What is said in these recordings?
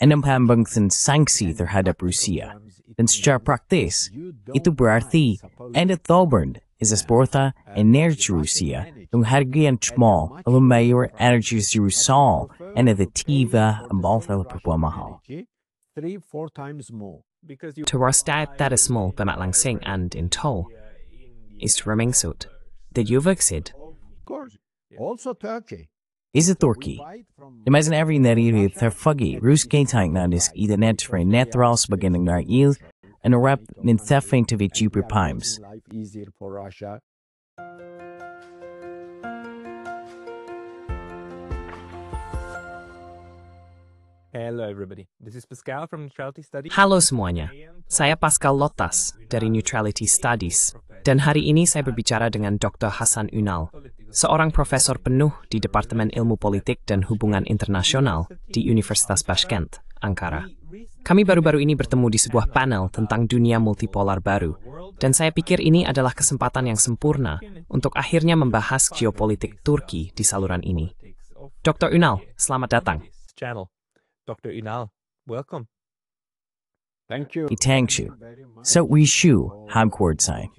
Menambahkan sanksi terhadap Rusia. Dan secara praktis, itu berarti Anda Tolbern is exporta energi Rusia dengan harga yang small lebih mayor energi Rusia negativa ambal perbuah mahal. Terrorstaat that is small pemak langsing and in toll is remingsut. Did you exit? Also Turkey. Is it Turkey? Imagine every neri terfagi Ruski tanknadis either net for netral beginning naar il and a rap in thefting to the cheaper pimes. Life easier for Russia. Hello everybody, this is Pascal from Neutrality Studies. Halo semuanya, saya Pascal Lotas dari Neutrality Studies. Dan hari ini saya berbicara dengan Dr. Hasan Ünal, seorang profesor penuh di Departemen Ilmu Politik dan Hubungan Internasional di Universitas Tashkent, Ankara. Kami baru-baru ini bertemu di sebuah panel tentang dunia multipolar baru, dan saya pikir ini adalah kesempatan yang sempurna untuk akhirnya membahas geopolitik Turki di saluran ini. Dr. Ünal, selamat datang. Channel. Dr. Ünal, welcome. Thank you. Thank you. So we shoe hamcord sign.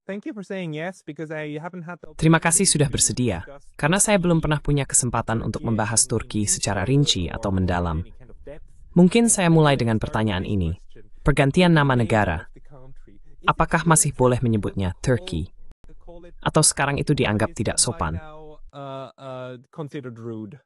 Thank you for saying yes because I haven't had the Terima kasih sudah bersedia, karena saya belum pernah punya kesempatan untuk membahas Turki secara rinci atau mendalam. Mungkin saya mulai dengan pertanyaan ini. Pergantian nama negara, apakah masih boleh menyebutnya Turkey? Atau sekarang itu dianggap tidak sopan? Considered rude.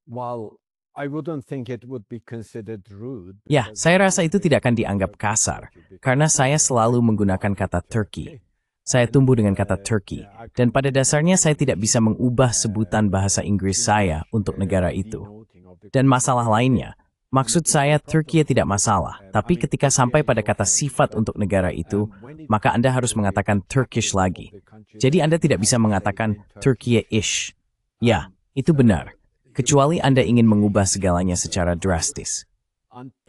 Well, I wouldn't think it would be considered rude. Ya, saya rasa itu tidak akan dianggap kasar, karena saya selalu menggunakan kata Turkey. Saya tumbuh dengan kata Turkey, dan pada dasarnya saya tidak bisa mengubah sebutan bahasa Inggris saya untuk negara itu. Dan masalah lainnya, maksud saya Turki tidak masalah, tapi ketika sampai pada kata sifat untuk negara itu, maka Anda harus mengatakan Turkish lagi. Jadi Anda tidak bisa mengatakan Turkiye-ish. Ya, itu benar. Kecuali Anda ingin mengubah segalanya secara drastis.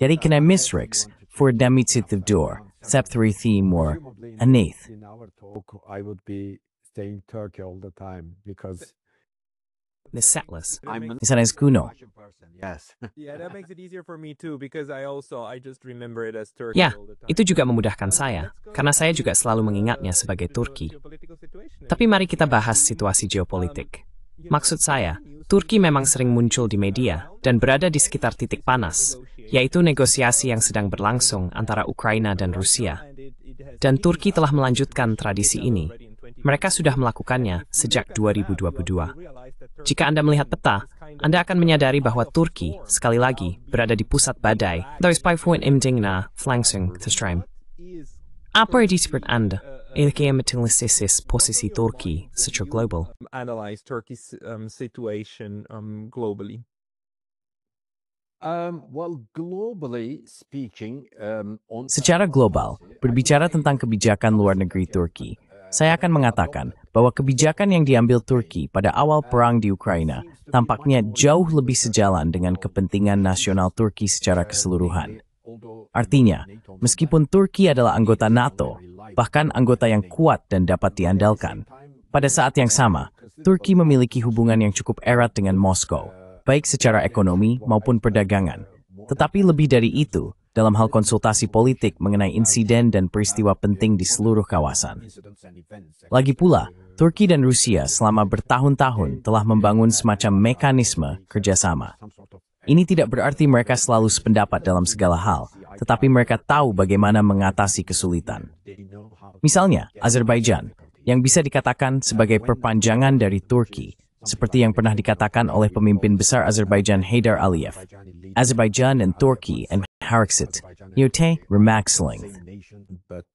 Jadi can I misrix for demititive door, step 3 theme or an eighth? In our talk, I would be saying Turkey all the time because The settlers. I'm an Misalnya kuno. Russian person. Yes. Yeah, that makes it easier for me too because I just remember it as Turkey Ya, all the time. itu juga memudahkan saya, karena saya juga selalu mengingatnya sebagai Turki. Geopolitical situation. Tapi mari kita bahas situasi geopolitik. Maksud saya, Turki memang sering muncul di media dan berada di sekitar titik panas, yaitu negosiasi yang sedang berlangsung antara Ukraina dan Rusia. Dan Turki telah melanjutkan tradisi ini. Mereka sudah melakukannya sejak 2022. Jika Anda melihat peta, Anda akan menyadari bahwa Turki, sekali lagi, berada di pusat badai. Dari point imdingna flangsung terstrem. Apa arti seperti Anda? Ilkea materialisis posisi Turki secara global. Analyze Turkey's situation globally. Well, globally speaking, Secara global, berbicara tentang kebijakan luar negeri Turki, saya akan mengatakan bahwa kebijakan yang diambil Turki pada awal perang di Ukraina tampaknya jauh lebih sejalan dengan kepentingan nasional Turki secara keseluruhan. Artinya, meskipun Turki adalah anggota NATO, bahkan anggota yang kuat dan dapat diandalkan, pada saat yang sama, Turki memiliki hubungan yang cukup erat dengan Moskow, baik secara ekonomi maupun perdagangan. Tetapi lebih dari itu, dalam hal konsultasi politik mengenai insiden dan peristiwa penting di seluruh kawasan. Lagi pula, Turki dan Rusia selama bertahun-tahun telah membangun semacam mekanisme kerjasama. Ini tidak berarti mereka selalu sependapat dalam segala hal, tetapi mereka tahu bagaimana mengatasi kesulitan. Misalnya, Azerbaijan, yang bisa dikatakan sebagai perpanjangan dari Turki, seperti yang pernah dikatakan oleh pemimpin besar Azerbaijan Heydar Aliyev. Azerbaijan and Turkey and Haraksit, yote remaxling. but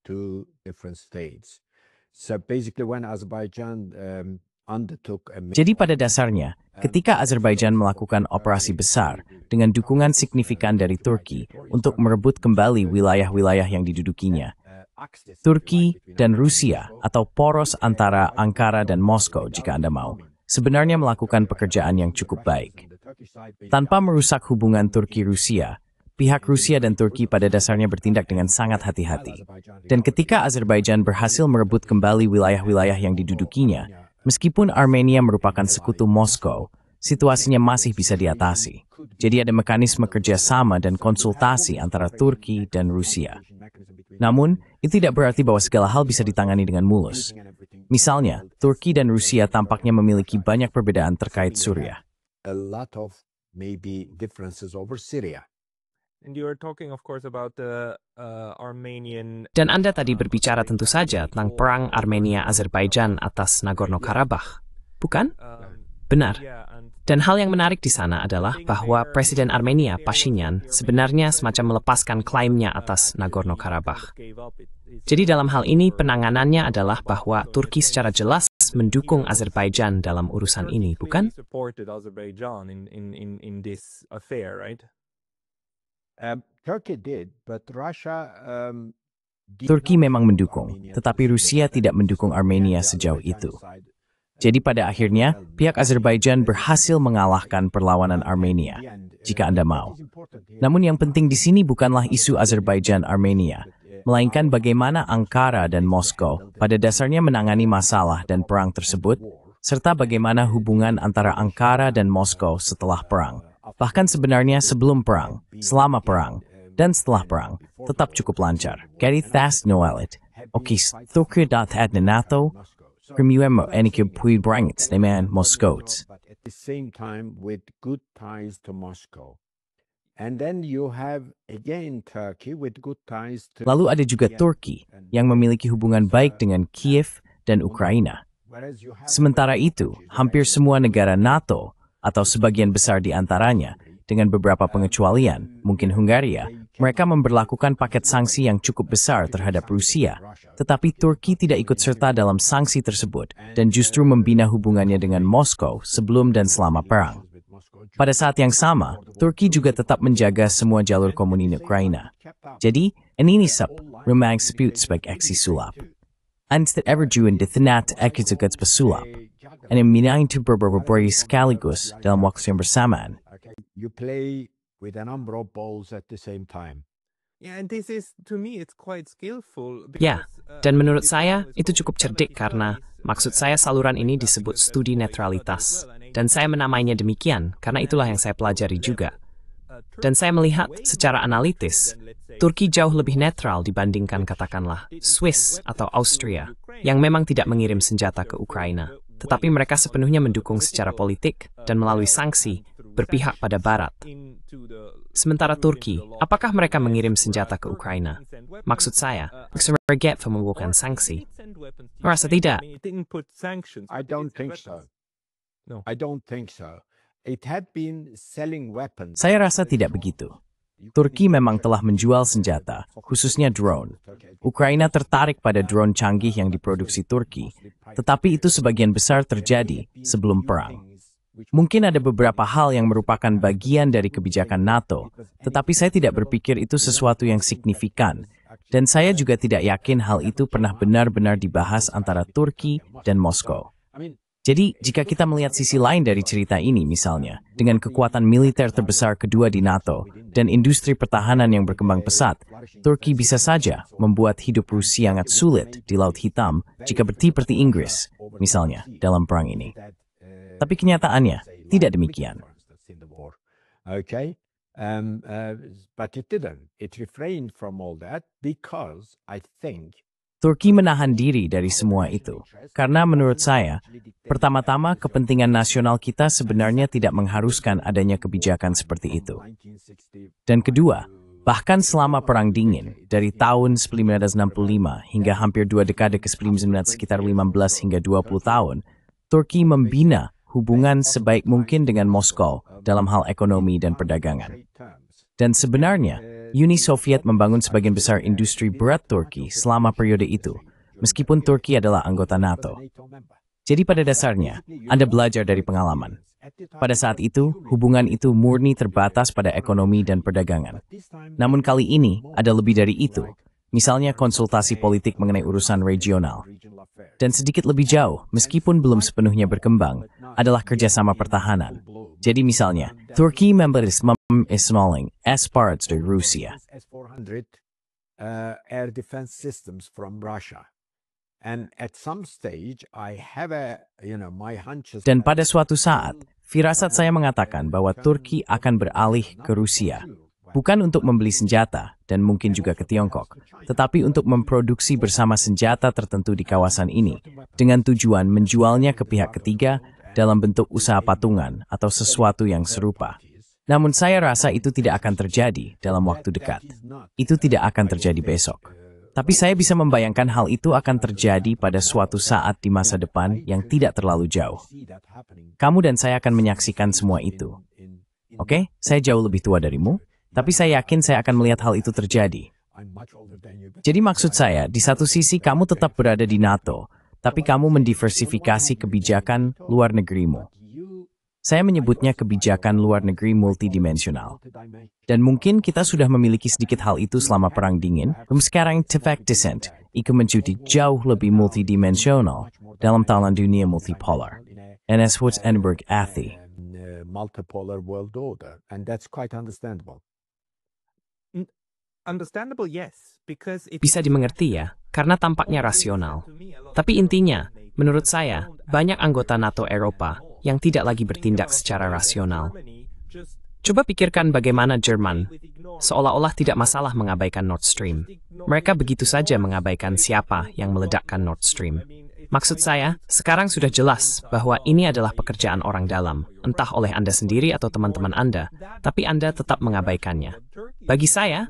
two different states. So basically, when Azerbaijan undertook a Jadi pada dasarnya, ketika Azerbaijan melakukan operasi besar dengan dukungan signifikan dari Turki untuk merebut kembali wilayah-wilayah yang didudukinya, Turki dan Rusia atau poros antara Ankara dan Moskow jika Anda mau, sebenarnya melakukan pekerjaan yang cukup baik. Tanpa merusak hubungan Turki-Rusia, pihak Rusia dan Turki pada dasarnya bertindak dengan sangat hati-hati. Dan ketika Azerbaijan berhasil merebut kembali wilayah-wilayah yang didudukinya, Meskipun Armenia merupakan sekutu Moskow, situasinya masih bisa diatasi. Jadi ada mekanisme kerjasama dan konsultasi antara Turki dan Rusia. Namun, itu tidak berarti bahwa segala hal bisa ditangani dengan mulus. Misalnya, Turki dan Rusia tampaknya memiliki banyak perbedaan terkait Suriah. A lot of maybe differences over Syria. And you are talking, of course, about the Armenian. Dan Anda tadi berbicara tentu saja tentang perang Armenia-Azerbaijan atas Nagorno-Karabakh, bukan? Benar. Yeah, and Dan hal yang menarik di sana adalah bahwa Presiden Armenia, Pashinyan, sebenarnya semacam melepaskan klaimnya atas Nagorno-Karabakh. gave up. Jadi dalam hal ini penanganannya adalah bahwa Turki secara jelas mendukung Azerbaijan dalam urusan ini, bukan? Supported Azerbaijan in this affair, right? Turkey did, but Russia did Turki not memang support mendukung, Armenia tetapi to the Rusia extent tidak that mendukung on Armenia the sejauh Azerbaijan itu. side. Jadi pada akhirnya, pihak Azerbaijan berhasil mengalahkan perlawanan Armenia, jika Anda mau. Namun yang penting di sini bukanlah isu Azerbaijan-Armenia, melainkan bagaimana Ankara dan Moskow pada dasarnya menangani masalah dan perang tersebut, serta bagaimana hubungan antara Ankara dan Moskow setelah perang. Bahkan sebenarnya sebelum perang, selama perang, dan setelah perang, tetap cukup lancar. Gary Thast Noelit, Okis, Turkey.at NATO, Krimuemo Enikib Pui Brangits, Neman Moskows. But at the same time with good ties to Moscow. And then you have again Turkey with good ties to Lalu ada juga Turki yang memiliki hubungan baik dengan Kiev dan Ukraina. whereas you have Sementara itu, hampir semua negara NATO atau sebagian besar di antaranya, dengan beberapa pengecualian, mungkin Hungaria, mereka memberlakukan paket sanksi yang cukup besar terhadap Rusia, tetapi Turki tidak ikut serta dalam sanksi tersebut dan justru membina hubungannya dengan Moskow sebelum dan selama perang. Pada saat yang sama, Turki juga tetap menjaga semua jalur komunis Ukraina. Jadi, ini sub rumang seput sebagai aksi sulap. Anstet ever juin di thenat ekizagats pesulap. And minain to berberi sekaligus dalam waktu yang bersamaan. okay, you play with a number of balls at the same time. Yeah, and this is, to me, it's quite skillful. Ya, dan menurut saya itu cukup cerdik karena maksud saya saluran ini disebut studi netralitas. Dan saya menamainya demikian karena itulah yang saya pelajari juga. Dan saya melihat secara analitis, Turki jauh lebih netral dibandingkan katakanlah Swiss atau Austria yang memang tidak mengirim senjata ke Ukraina. Tetapi mereka sepenuhnya mendukung secara politik dan melalui sanksi berpihak pada Barat. Sementara Turki, apakah mereka mengirim senjata ke Ukraina? Maksud saya, mereka membukan sanksi. Merasa tidak. I don't think so. No. I don't think so. It had been selling weapons. Saya rasa tidak begitu. Turki memang telah menjual senjata, khususnya drone. Ukraina tertarik pada drone canggih yang diproduksi Turki, tetapi itu sebagian besar terjadi sebelum perang. Mungkin ada beberapa hal yang merupakan bagian dari kebijakan NATO, tetapi saya tidak berpikir itu sesuatu yang signifikan, dan saya juga tidak yakin hal itu pernah benar-benar dibahas antara Turki dan Moskow. Jadi, jika kita melihat sisi lain dari cerita ini misalnya, dengan kekuatan militer terbesar kedua di NATO dan industri pertahanan yang berkembang pesat, Turki bisa saja membuat hidup Rusia sangat sulit di Laut Hitam jika bertiperti Inggris, misalnya, dalam perang ini. Tapi kenyataannya tidak demikian. Okay, but it didn't. It refrained from all that because I think Turki menahan diri dari semua itu, karena menurut saya, pertama-tama kepentingan nasional kita sebenarnya tidak mengharuskan adanya kebijakan seperti itu. Dan kedua, bahkan selama Perang Dingin, dari tahun 1965 hingga hampir 2 dekade ke-19 sekitar 15 hingga 20 tahun, Turki membina hubungan sebaik mungkin dengan Moskow dalam hal ekonomi dan perdagangan. Dan sebenarnya, Uni Soviet membangun sebagian besar industri berat Turki selama periode itu, meskipun Turki adalah anggota NATO. Jadi pada dasarnya, Anda belajar dari pengalaman. Pada saat itu, hubungan itu murni terbatas pada ekonomi dan perdagangan. Namun kali ini, ada lebih dari itu. Misalnya konsultasi politik mengenai urusan regional. Dan sedikit lebih jauh, meskipun belum sepenuhnya berkembang, adalah kerjasama pertahanan. Jadi misalnya, Turki memberismem isnoling S-parts dari Rusia. S-400 air defense systems from Russia. And at some stage, I have my hunches. Dan pada suatu saat, firasat saya mengatakan bahwa Turki akan beralih ke Rusia. Bukan untuk membeli senjata, dan mungkin juga ke Tiongkok, tetapi untuk memproduksi bersama senjata tertentu di kawasan ini, dengan tujuan menjualnya ke pihak ketiga dalam bentuk usaha patungan atau sesuatu yang serupa. Namun saya rasa itu tidak akan terjadi dalam waktu dekat. Itu tidak akan terjadi besok. Tapi saya bisa membayangkan hal itu akan terjadi pada suatu saat di masa depan yang tidak terlalu jauh. Kamu dan saya akan menyaksikan semua itu. Oke, saya jauh lebih tua darimu. Tapi saya yakin saya akan melihat hal itu terjadi. Jadi maksud saya, di satu sisi kamu tetap berada di NATO, tapi kamu mendiversifikasi kebijakan luar negerimu. Saya menyebutnya kebijakan luar negeri multidimensional. Dan mungkin kita sudah memiliki sedikit hal itu selama Perang Dingin, sekarang Tefek Descent ikut menjadi jauh lebih multidimensional dalam talan dunia multipolar. NS Woods Enberg Athi. Multipolar world order, and that's quite understandable. Understandable, yes, because Bisa dimengerti ya, karena tampaknya rasional. Tapi intinya, menurut saya, banyak anggota NATO Eropa yang tidak lagi bertindak secara rasional. Coba pikirkan bagaimana Jerman seolah-olah tidak masalah mengabaikan Nord Stream. Mereka begitu saja mengabaikan siapa yang meledakkan Nord Stream. Maksud saya, sekarang sudah jelas bahwa ini adalah pekerjaan orang dalam, entah oleh Anda sendiri atau teman-teman Anda, tapi Anda tetap mengabaikannya. Bagi saya,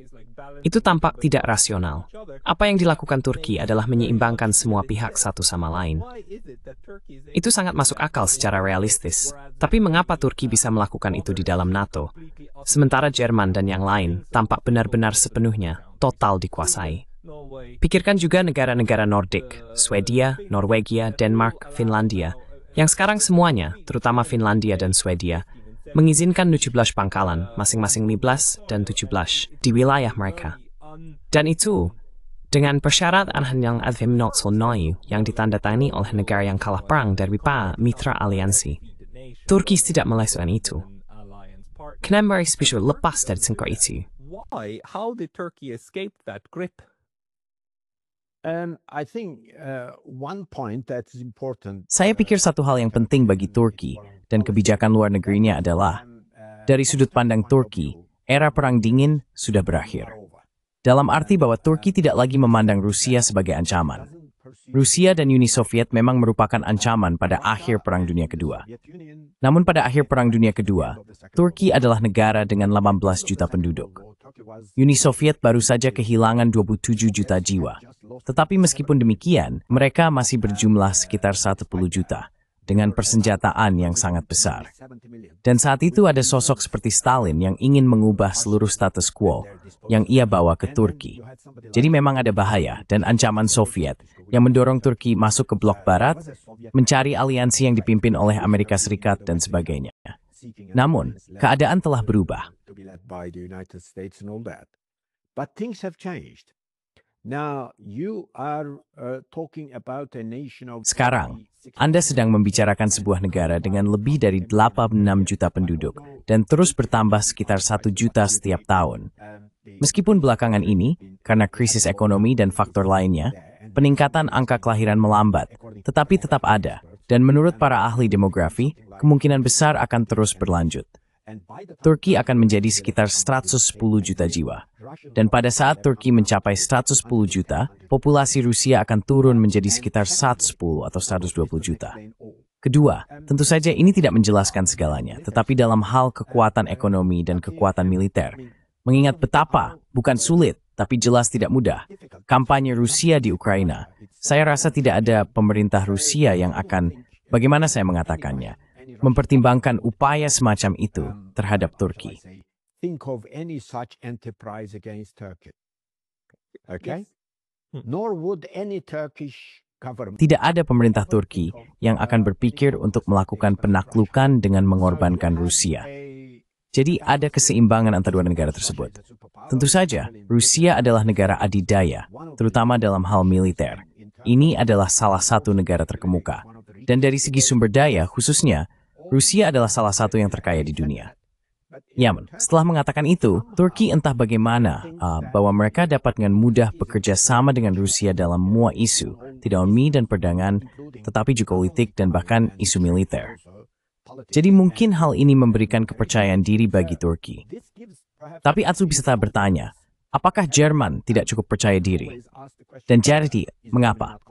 itu tampak tidak rasional. Apa yang dilakukan Turki adalah menyeimbangkan semua pihak satu sama lain. Itu sangat masuk akal secara realistis. Tapi mengapa Turki bisa melakukan itu di dalam NATO? Sementara Jerman dan yang lain tampak benar-benar sepenuhnya total dikuasai. Pikirkan juga negara-negara Nordik, Swedia, Norwegia, Denmark, Finlandia, yang sekarang semuanya, terutama Finlandia dan Swedia, mengizinkan 17 pangkalan, masing-masing 15 dan 17, di wilayah mereka. Dan itu, dengan persyaratan yang yang ditandatangani oleh negara yang kalah perang dari mitra aliansi. Turki tidak melakukan itu. Kenapa mereka bisa lepas dari sengkok itu? why? How did Turkey escape that grip? I think one point that's important. Saya pikir satu hal yang penting bagi Turki dan kebijakan luar negerinya adalah, dari sudut pandang Turki, era Perang Dingin sudah berakhir. Dalam arti bahwa Turki tidak lagi memandang Rusia sebagai ancaman. Rusia dan Uni Soviet memang merupakan ancaman pada akhir Perang Dunia Kedua. Namun pada akhir Perang Dunia Kedua, Turki adalah negara dengan 18 juta penduduk. Uni Soviet baru saja kehilangan 27 juta jiwa. Tetapi meskipun demikian, mereka masih berjumlah sekitar 10 juta, dengan persenjataan yang sangat besar. Dan saat itu ada sosok seperti Stalin yang ingin mengubah seluruh status quo yang ia bawa ke Turki. Jadi memang ada bahaya dan ancaman Soviet yang mendorong Turki masuk ke blok barat, mencari aliansi yang dipimpin oleh Amerika Serikat dan sebagainya. Namun, keadaan telah berubah. Sekarang, Anda sedang membicarakan sebuah negara dengan lebih dari 86 juta penduduk dan terus bertambah sekitar 1 juta setiap tahun. Meskipun belakangan ini, karena krisis ekonomi dan faktor lainnya, peningkatan angka kelahiran melambat, tetapi tetap ada, dan menurut para ahli demografi, kemungkinan besar akan terus berlanjut. Turki akan menjadi sekitar 110 juta jiwa. Dan pada saat Turki mencapai 110 juta, populasi Rusia akan turun menjadi sekitar 110 atau 120 juta. Kedua, tentu saja ini tidak menjelaskan segalanya, tetapi dalam hal kekuatan ekonomi dan kekuatan militer. Mengingat betapa, bukan sulit, tapi jelas tidak mudah, kampanye Rusia di Ukraina, saya rasa tidak ada pemerintah Rusia yang akan, bagaimana saya mengatakannya, mempertimbangkan upaya semacam itu terhadap Turki. Think of any such enterprise against Turkey. Okay? Nor would any Turkish government. Tidak ada pemerintah Turki yang akan berpikir untuk melakukan penaklukan dengan mengorbankan Rusia. Jadi ada keseimbangan antara dua negara tersebut. Tentu saja, Rusia adalah negara adidaya, terutama dalam hal militer. Ini adalah salah satu negara terkemuka. Dan dari segi sumber daya, khususnya, Rusia adalah salah satu yang terkaya di dunia. Yaman, setelah mengatakan itu, Turki entah bagaimana bahwa mereka dapat dengan mudah bekerja sama dengan Rusia dalam semua isu, ekonomi dan perdagangan, tetapi juga politik dan bahkan isu militer. Jadi mungkin hal ini memberikan kepercayaan diri bagi Turki. Tapi Atsu bisa bertanya, apakah Jerman tidak cukup percaya diri? Dan Charity, mengapa?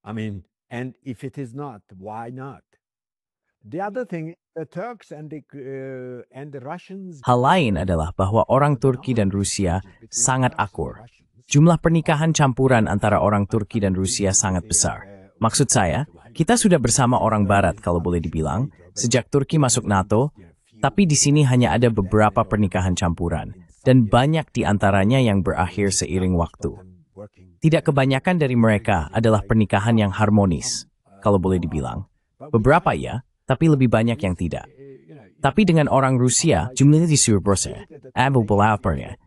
I mean, and if it is not, why not? The other thing, the Turks and the Russians. Hal lain adalah bahwa orang Turki dan Rusia sangat akur. Jumlah pernikahan campuran antara orang Turki dan Rusia sangat besar. Maksud saya, kita sudah bersama orang Barat kalau boleh dibilang, sejak Turki masuk NATO, tapi di sini hanya ada beberapa pernikahan campuran, dan banyak di antaranya yang berakhir seiring waktu. Tidak kebanyakan dari mereka adalah pernikahan yang harmonis, kalau boleh dibilang. Beberapa ya, tapi lebih banyak yang tidak. Tapi dengan orang Rusia, jumlahnya disuruh berse, beberapanya.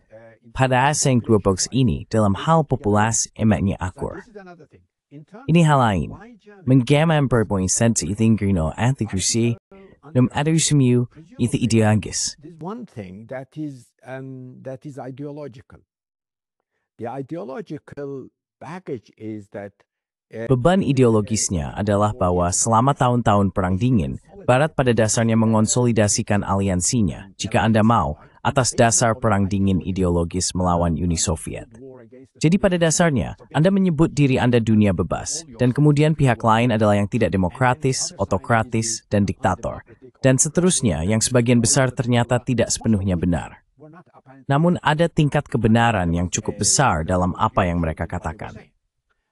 Pada asing dua box ini, dalam hal populasi emaknya akur. Ini hal lain. Menggambar berpoin sensi tingginya anti Rusia, nam ada semua itu ideologis. There's one thing that is ideological. The ideological baggage is that Beban ideologisnya adalah bahwa selama tahun-tahun Perang Dingin, Barat pada dasarnya mengonsolidasikan aliansinya, jika Anda mau, atas dasar Perang Dingin ideologis melawan Uni Soviet. Jadi pada dasarnya, Anda menyebut diri Anda dunia bebas, dan kemudian pihak lain adalah yang tidak demokratis, otokratis, dan diktator. Dan seterusnya yang sebagian besar ternyata tidak sepenuhnya benar. Namun ada tingkat kebenaran yang cukup besar dalam apa yang mereka katakan.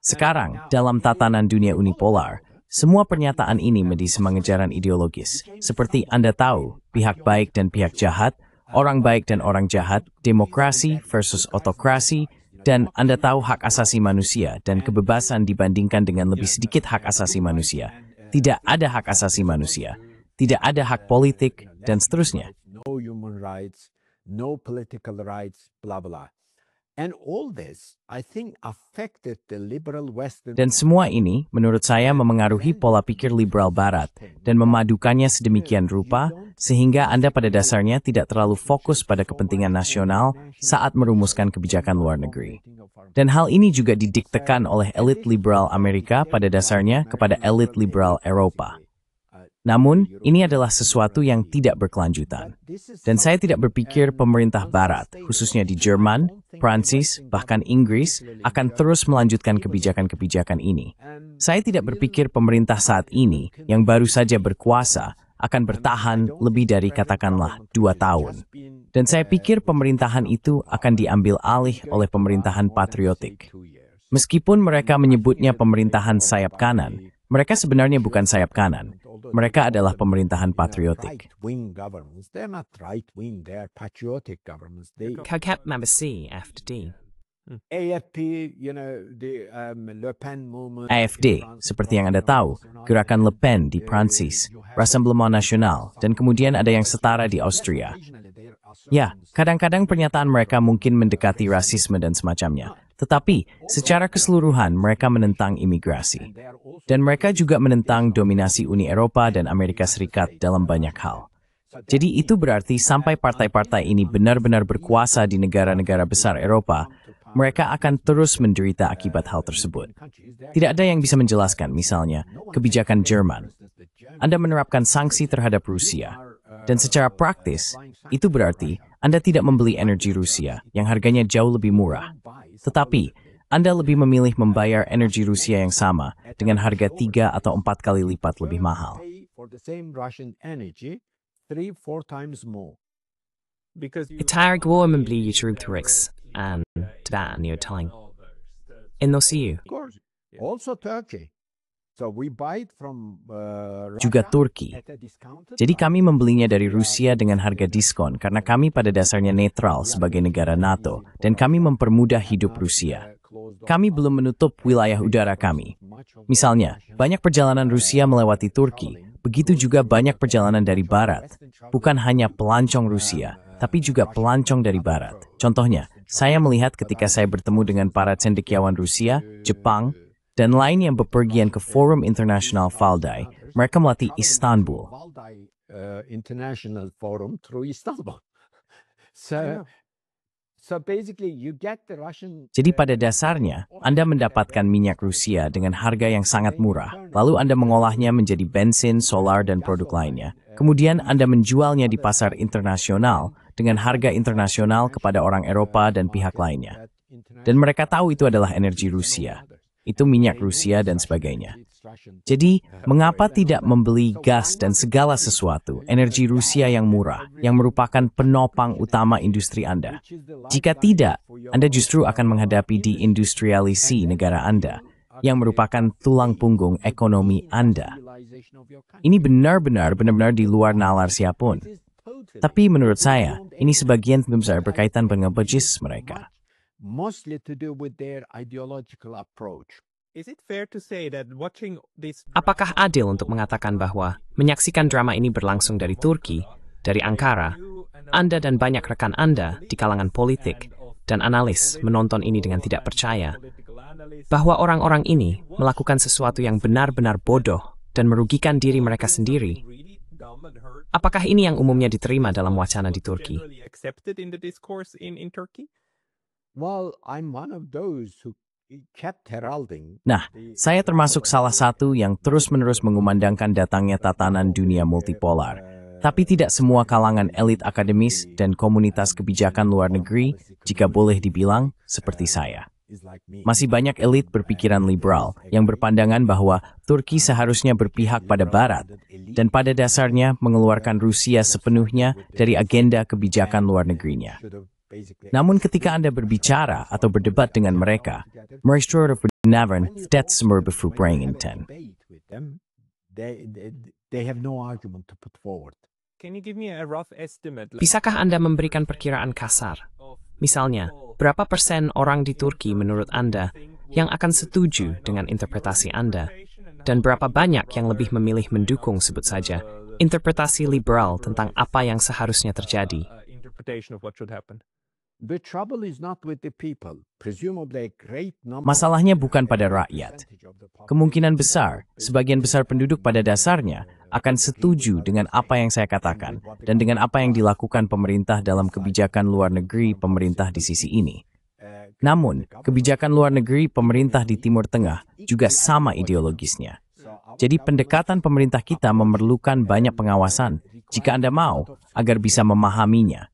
Sekarang, dalam tatanan dunia unipolar, semua pernyataan ini menjadi semangajaran ideologis. Seperti Anda tahu, pihak baik dan pihak jahat, orang baik dan orang jahat, demokrasi versus otokrasi, dan Anda tahu hak asasi manusia dan kebebasan dibandingkan dengan lebih sedikit hak asasi manusia. Tidak ada hak asasi manusia, tidak ada hak politik, dan seterusnya. no human rights, no political rights, blah blah. And all this, I think, affected the liberal Western. Dan semua ini, menurut saya, memengaruhi pola pikir liberal Barat dan memadukannya sedemikian rupa sehingga Anda pada dasarnya tidak terlalu fokus pada kepentingan nasional saat merumuskan kebijakan luar negeri. Dan hal ini juga didiktekan oleh elit liberal Amerika pada dasarnya kepada elit liberal Eropa. Namun, ini adalah sesuatu yang tidak berkelanjutan. Dan saya tidak berpikir pemerintah Barat, khususnya di Jerman, Prancis, bahkan Inggris, akan terus melanjutkan kebijakan-kebijakan ini. Saya tidak berpikir pemerintah saat ini, yang baru saja berkuasa, akan bertahan lebih dari katakanlah 2 tahun. Dan saya pikir pemerintahan itu akan diambil alih oleh pemerintahan patriotik. Meskipun mereka menyebutnya pemerintahan sayap kanan, mereka sebenarnya bukan sayap kanan. Mereka adalah pemerintahan patriotik. Kagap member C after D. AFP, Le Pen movement. AFD, seperti yang Anda tahu, gerakan Le Pen di Prancis, Rassemblement National, dan kemudian ada yang setara di Austria. Ya, kadang-kadang pernyataan mereka mungkin mendekati rasisme dan semacamnya. Tetapi, secara keseluruhan mereka menentang imigrasi. Dan mereka juga menentang dominasi Uni Eropa dan Amerika Serikat dalam banyak hal. Jadi itu berarti sampai partai-partai ini benar-benar berkuasa di negara-negara besar Eropa, mereka akan terus menderita akibat hal tersebut. Tidak ada yang bisa menjelaskan, misalnya, kebijakan Jerman. Anda menerapkan sanksi terhadap Rusia. Dan secara praktis, itu berarti Anda tidak membeli energi Rusia yang harganya jauh lebih murah. Tetapi, Anda lebih memilih membayar energi Rusia yang sama dengan harga 3 atau 4 kali lipat lebih mahal. Itar går membeli YouTube Turks and Tibetan telling. In those EU. Also Turkey. So we buy it from Juga Turki. Jadi kami membelinya dari Rusia dengan harga diskon karena kami pada dasarnya netral sebagai negara NATO dan kami mempermudah hidup Rusia. Kami belum menutup wilayah udara kami. Misalnya, banyak perjalanan Rusia melewati Turki, begitu juga banyak perjalanan dari Barat. Bukan hanya pelancong Rusia, tapi juga pelancong dari Barat. Contohnya, saya melihat ketika saya bertemu dengan para cendekiawan Rusia, Jepang, dan lain yang bepergian ke Forum Internasional Valdai, mereka melatih Istanbul. International Forum through Istanbul. So basically, you get the Russian. Jadi pada dasarnya, Anda mendapatkan minyak Rusia dengan harga yang sangat murah. Lalu Anda mengolahnya menjadi bensin, solar, dan produk lainnya. Kemudian Anda menjualnya di pasar internasional dengan harga internasional kepada orang Eropa dan pihak lainnya. Dan mereka tahu itu adalah energi Rusia. Itu minyak Rusia dan sebagainya. Jadi, mengapa tidak membeli gas dan segala sesuatu, energi Rusia yang murah, yang merupakan penopang utama industri Anda? Jika tidak, Anda justru akan menghadapi deindustrialisasi negara Anda, yang merupakan tulang punggung ekonomi Anda. Ini benar-benar di luar nalar siapapun. Tapi menurut saya, ini sebagian besar berkaitan dengan budget mereka. Mostly to do with their ideological approach. Is it fair to say that watching this Apakah adil untuk mengatakan bahwa menyaksikan drama ini berlangsung dari Turki, dari Ankara, Anda dan banyak rekan Anda di kalangan politik dan analis menonton ini dengan tidak percaya bahwa orang-orang ini melakukan sesuatu yang benar-benar bodoh dan merugikan diri mereka sendiri? Apakah ini yang umumnya diterima dalam wacana di Turki? generally accepted in the discourse in Turkey? Well, I'm one of those who kept heralding. Nah, saya termasuk salah satu yang terus-menerus mengumandangkan datangnya tatanan dunia multipolar. Tapi tidak semua kalangan elit akademis dan komunitas kebijakan luar negeri, jika boleh dibilang, seperti saya. Masih banyak elit berpikiran liberal yang berpandangan bahwa Turki seharusnya berpihak pada Barat dan pada dasarnya mengeluarkan Rusia sepenuhnya dari agenda kebijakan luar negerinya. Namun ketika Anda berbicara atau berdebat dengan mereka, mereka benar tidak semua berfubrenginten. They have no argument to put forward. Can you give me a rough estimate? Bisakah Anda memberikan perkiraan kasar? Misalnya, berapa persen orang di Turki menurut Anda yang akan setuju dengan interpretasi Anda? Dan berapa banyak yang lebih memilih mendukung, sebut saja, interpretasi liberal tentang apa yang seharusnya terjadi? Interpretation of what should happen. The trouble is not with the people. Presumably a great number. Masalahnya bukan pada rakyat. Kemungkinan besar, sebagian besar penduduk pada dasarnya akan setuju dengan apa yang saya katakan dan dengan apa yang dilakukan pemerintah dalam kebijakan luar negeri pemerintah di sisi ini. Namun, kebijakan luar negeri pemerintah di Timur Tengah juga sama ideologisnya. Jadi pendekatan pemerintah kita memerlukan banyak pengawasan jika Anda mau agar bisa memahaminya.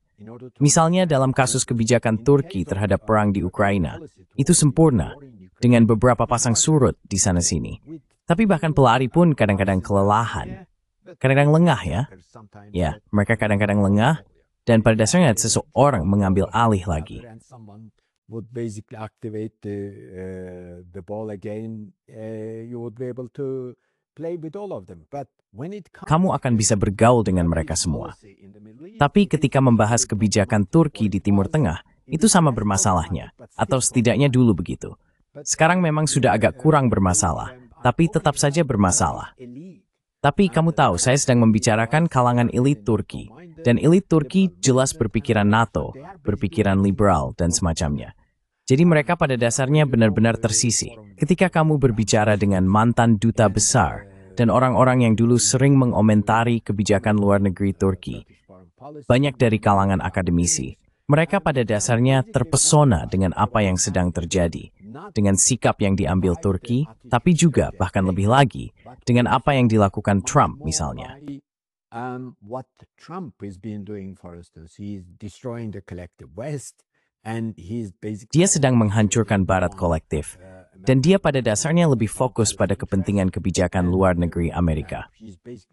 Misalnya dalam kasus kebijakan Turki terhadap perang di Ukraina, itu sempurna dengan beberapa pasang surut di sana-sini. Tapi bahkan pelari pun kadang-kadang kelelahan. Kadang-kadang lengah ya. Ya, mereka kadang-kadang lengah dan pada dasarnya seseorang mengambil alih lagi. Would basically activate the ball again. You would be able to play with all of them. But when it comes, Kamu akan bisa bergaul dengan mereka semua. Tapi ketika membahas kebijakan Turki di Timur Tengah, itu sama bermasalahnya. Atau setidaknya dulu begitu. Sekarang memang sudah agak kurang bermasalah, tapi tetap saja bermasalah. Tapi kamu tahu, saya sedang membicarakan kalangan elit Turki. Dan elit Turki jelas berpikiran NATO, berpikiran liberal, dan semacamnya. Jadi mereka pada dasarnya benar-benar tersisih. Ketika kamu berbicara dengan mantan duta besar dan orang-orang yang dulu sering mengomentari kebijakan luar negeri Turki, banyak dari kalangan akademisi, mereka pada dasarnya terpesona dengan apa yang sedang terjadi, dengan sikap yang diambil Turki, tapi juga bahkan lebih lagi, dengan apa yang dilakukan Trump misalnya. What Trump has been doing, for instance, he's destroying the collective West, and he's basically. Dia sedang menghancurkan Barat kolektif, dan dia pada dasarnya lebih fokus pada kepentingan kebijakan luar negeri Amerika.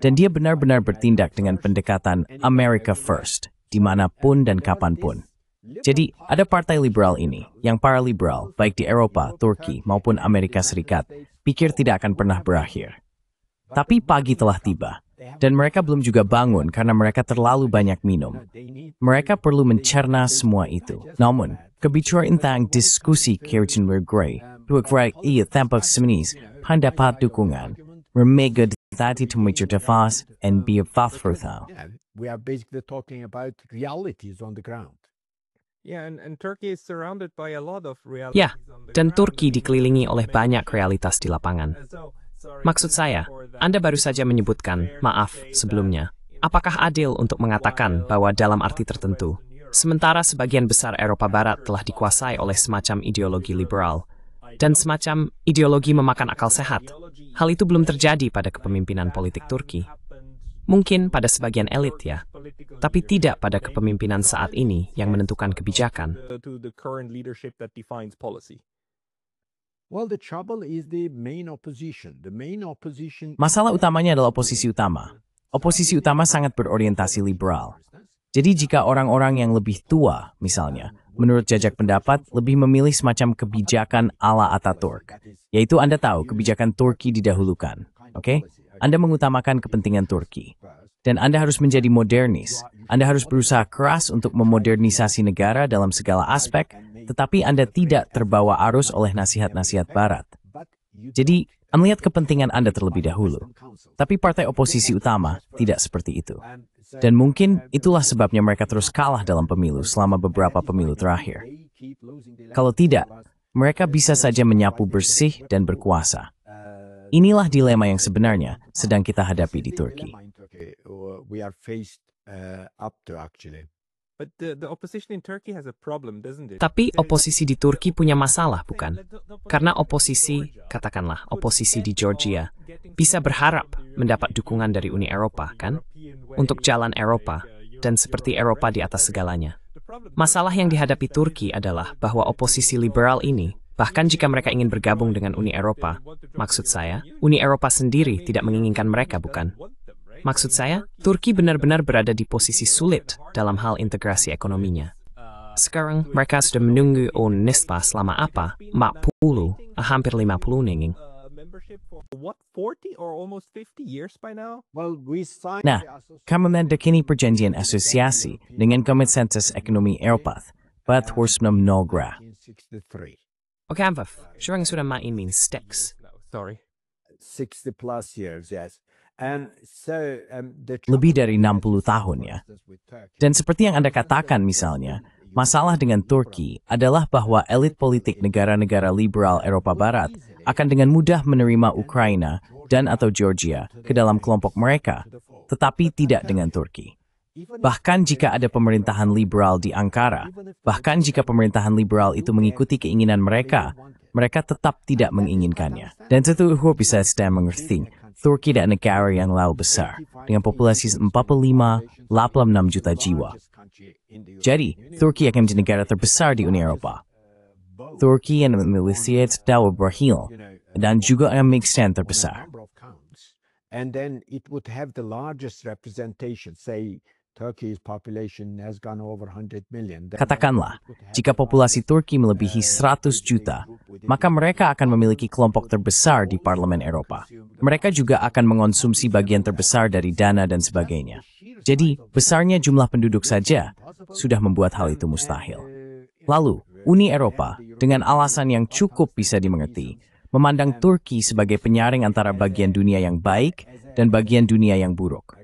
Dan dia benar-benar bertindak dengan pendekatan America First, dimanapun dan kapanpun. Jadi, ada partai liberal ini, yang para liberal, baik di Eropa, Turki, maupun Amerika Serikat, pikir tidak akan pernah berakhir. Tapi pagi telah tiba. Dan mereka belum juga bangun karena mereka terlalu banyak minum. Mereka perlu mencerna semua itu. Namun, kebicaraan tentang diskusi Kirchen Gray, bukan ia tampak seminis, pendapat dukungan, remega tadi temujur defas, and be a fathfruthal. We are basically talking about realities on the ground. Yeah, and Turkey is surrounded by a lot of realities. Ya, dan Turki dikelilingi oleh banyak realitas di lapangan. Maksud saya, Anda baru saja menyebutkan, maaf, sebelumnya. Apakah adil untuk mengatakan bahwa dalam arti tertentu, sementara sebagian besar Eropa Barat telah dikuasai oleh semacam ideologi liberal dan semacam ideologi memakan akal sehat. Hal itu belum terjadi pada kepemimpinan politik Turki. Mungkin pada sebagian elit ya, tapi tidak pada kepemimpinan saat ini yang menentukan kebijakan. To the current leadership that defines policy. Well, the trouble is the main opposition. The main opposition. Masalah utamanya adalah oposisi utama. Oposisi utama sangat berorientasi liberal. Jadi jika orang-orang yang lebih tua, misalnya, menurut jajak pendapat, lebih memilih semacam kebijakan ala Ataturk, yaitu Anda tahu kebijakan Turki didahulukan, oke? Anda mengutamakan kepentingan Turki. Dan Anda harus menjadi modernis. Anda harus berusaha keras untuk memodernisasi negara dalam segala aspek, tetapi Anda tidak terbawa arus oleh nasihat-nasihat Barat. Jadi, melihat kepentingan Anda terlebih dahulu. Tapi partai oposisi utama tidak seperti itu. Dan mungkin itulah sebabnya mereka terus kalah dalam pemilu selama beberapa pemilu terakhir. Kalau tidak, mereka bisa saja menyapu bersih dan berkuasa. Inilah dilema yang sebenarnya sedang kita hadapi di Turki. We are faced up to actually. But the opposition in Turkey has a problem, doesn't it? Tapi oposisi di Turki punya masalah, bukan? Karena oposisi, katakanlah oposisi di Georgia, bisa berharap mendapat dukungan dari Uni Eropa, kan? Untuk jalan Eropa, dan seperti Eropa di atas segalanya. Masalah yang dihadapi Turki adalah bahwa oposisi liberal ini, bahkan jika mereka ingin bergabung dengan Uni Eropa, maksud saya, Uni Eropa sendiri tidak menginginkan mereka, bukan? Maksud saya, Turki benar-benar berada di posisi sulit dalam hal integrasi ekonominya. Sekarang mereka sudah menunggu UNESPA selama apa? 40, hampir 50 nenging. Membership for what, 40 or almost 50 years by now? Well, we signed Nah, kami mendekini perjanjian asosiasi dengan Konsensus Ekonomi Eropa, Bathurstnum Nogra. 1963. Oke, Amvaf, syurang sudah main sticks. Sorry. 60 plus years, yes. And so, Lebih dari 60 tahun ya. Dan seperti yang Anda katakan misalnya, masalah dengan Turki adalah bahwa elit politik negara-negara liberal Eropa Barat akan dengan mudah menerima Ukraina dan atau Georgia ke dalam kelompok mereka, tetapi tidak dengan Turki. Bahkan jika ada pemerintahan liberal di Ankara, bahkan jika pemerintahan liberal itu mengikuti keinginan mereka, mereka tetap tidak menginginkannya. Dan tentu bisa sedang mengerti, Turki adalah negara yang lalu besar, dengan populasi 45-86 juta jiwa. Jadi, Turki akan menjadi negara terbesar di Uni Eropa. Turki yang memiliki dakwah Brazil, dan juga yang mixed terbesar. And then it would have the largest representation, say, Turkey's population has gone over 100 million. Katakanlah, jika populasi Turki melebihi 100 juta, maka mereka akan memiliki kelompok terbesar di Parlemen Eropa. Mereka juga akan mengonsumsi bagian terbesar dari dana dan sebagainya. Jadi, besarnya jumlah penduduk saja sudah membuat hal itu mustahil. Lalu, Uni Eropa, dengan alasan yang cukup bisa dimengerti, memandang Turki sebagai penyaring antara bagian dunia yang baik dan bagian dunia yang buruk.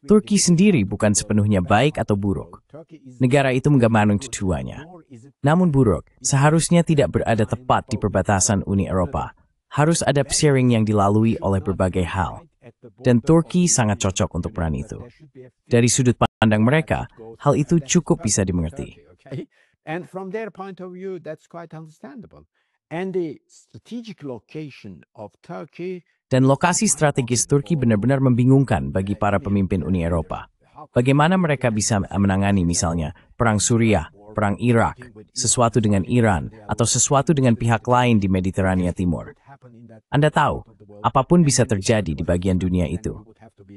Turki sendiri bukan sepenuhnya baik atau buruk. Negara itu menggambarkan keduanya. Namun buruk, seharusnya tidak berada tepat di perbatasan Uni Eropa. Harus ada sharing yang dilalui oleh berbagai hal. Dan Turki sangat cocok untuk peran itu. Dari sudut pandang mereka, hal itu cukup bisa dimengerti. And from their point of view, that's quite understandable. And the strategic location of Turkey. Dan lokasi strategis Turki benar-benar membingungkan bagi para pemimpin Uni Eropa. Bagaimana mereka bisa menangani misalnya perang Suriah, perang Irak, sesuatu dengan Iran, atau sesuatu dengan pihak lain di Mediterania Timur. Anda tahu, apapun bisa terjadi di bagian dunia itu.